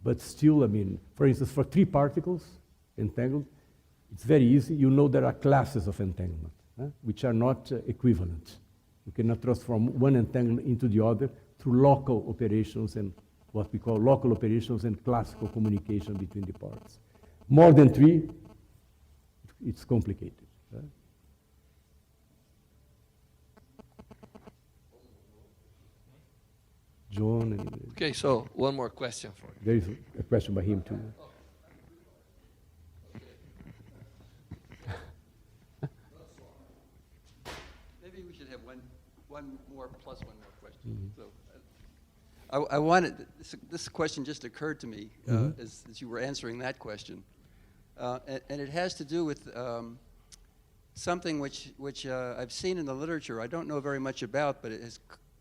but still, I mean, for instance, for 3 particles entangled, it's very easy. You know there are classes of entanglement, which are not equivalent. You cannot transform one entanglement into the other through local operations and what we call local operations and classical communication between the parts. More than 3, it's complicated. John. Okay, so one more question for you. There is a question by him too. Maybe we should have one more plus one more question. Mm-hmm. So, I wanted, this question just occurred to me as you were answering that question. And it has to do with something which I've seen in the literature I don't know very much about, but it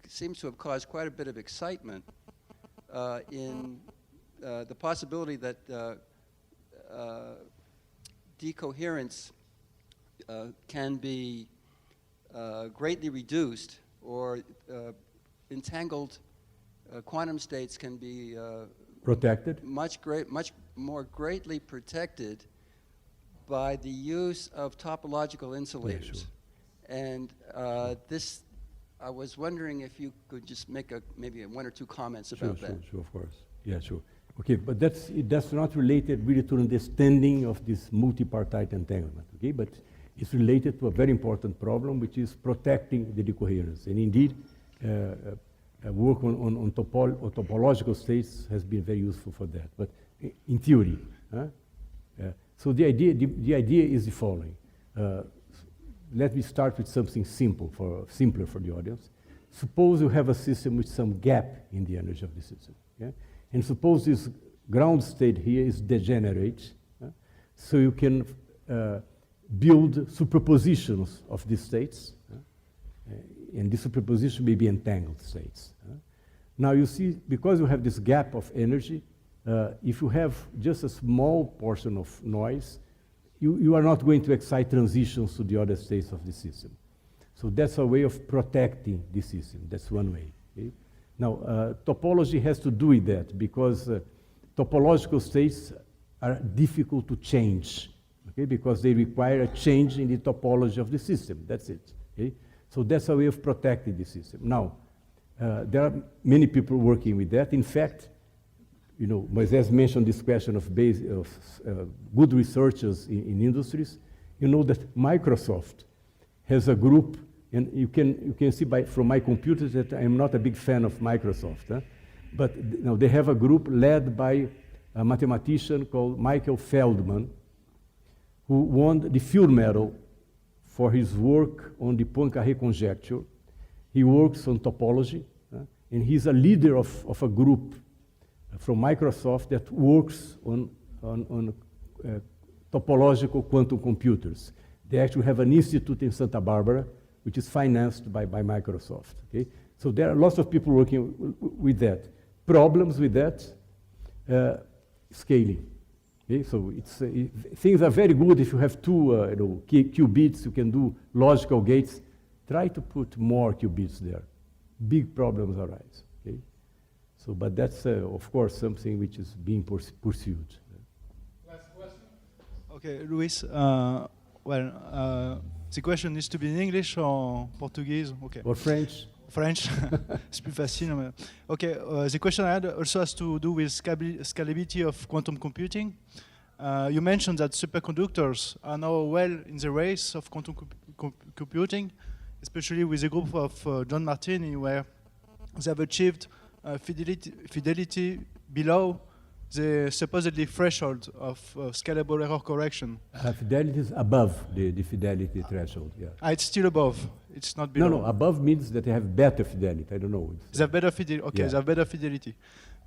seems to have caused quite a bit of excitement in the possibility that decoherence can be greatly reduced, or entangled quantum states can be protected? much more greatly protected by the use of topological insulators. Yeah, sure. And this, I was wondering if you could just make maybe 1 or 2 comments about that. Sure, of course. Yeah, sure. Okay, but that's not related really to understanding of this multipartite entanglement, okay? But it's related to a very important problem, which is protecting the decoherence. And indeed, work on topological states has been very useful for that. But in theory, so the idea is the following. Let me start with something simpler for the audience. Suppose you have a system with some gap in the energy of the system. Yeah? And suppose this ground state here is degenerate. So you can build superpositions of these states. And this superposition may be entangled states. Now you see, because you have this gap of energy, if you have just a small portion of noise, you are not going to excite transitions to the other states of the system. So that's a way of protecting the system. That's one way. Okay? Now, topology has to do with that, because topological states are difficult to change, okay? Because they require a change in the topology of the system. That's it. Okay? So that's a way of protecting the system. Now, there are many people working with that. In fact, you know, Moisés mentioned this question of good researchers in industries. You know that Microsoft has a group, and you can see from my computer that I am not a big fan of Microsoft. But you know, they have a group led by a mathematician called Michael Feldman, who won the Fields Medal for his work on the Poincare conjecture. He works on topology, and he's a leader of a group from Microsoft that works on topological quantum computers. They actually have an institute in Santa Barbara, which is financed by Microsoft. Okay? So there are lots of people working with that. Problems with that, scaling. Okay? So things are very good if you have two qubits, you can do logical gates. Try to put more qubits there. Big problems arise. Okay? So, but that's, of course, something which is being pursued. Last question. Okay, Luis. The question needs to be in English or Portuguese? Okay. Or French. French. C'est plus facile. Mais... Okay, the question I had also has to do with scalability of quantum computing. You mentioned that superconductors are now well in the race of quantum computing, especially with a group of John Martini, where they have achieved fidelity below the supposedly threshold of scalable error correction. Fidelity is above the fidelity threshold, yeah. It's still above, it's not below. No, above means that they have better fidelity, I don't know. They have better fidelity, okay, yeah. They have better fidelity.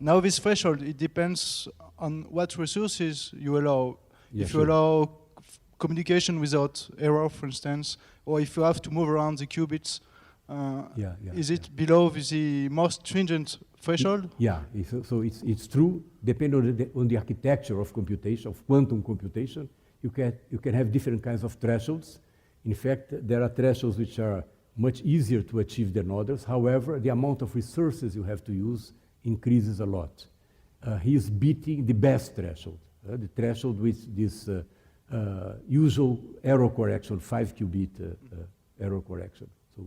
Now this threshold, it depends on what resources you allow. Yeah, if you allow communication without error, for instance, or if you have to move around the qubits, is it below the most stringent threshold? Yeah, so it's true. Depending on the architecture of computation, of quantum computation, you can have different kinds of thresholds. In fact, there are thresholds which are much easier to achieve than others. However, the amount of resources you have to use increases a lot. He is beating the best threshold, the threshold with this usual error correction, 5-qubit error correction. So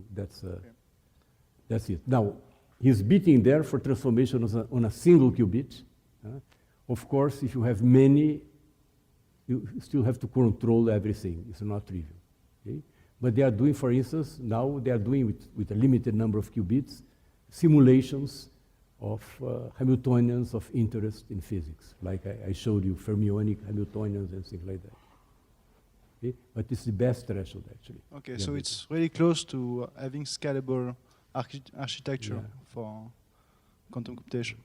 that's it. Now, he's beating there for transformation on a single qubit. Of course, if you have many, you still have to control everything. It's not trivial. Okay? But they are doing, for instance, now they are doing with a limited number of qubits, simulations of Hamiltonians of interest in physics. Like I showed you, fermionic Hamiltonians and things like that. Okay? But it's the best threshold, actually. Okay, so it's really close to having scalable architecture for quantum computation.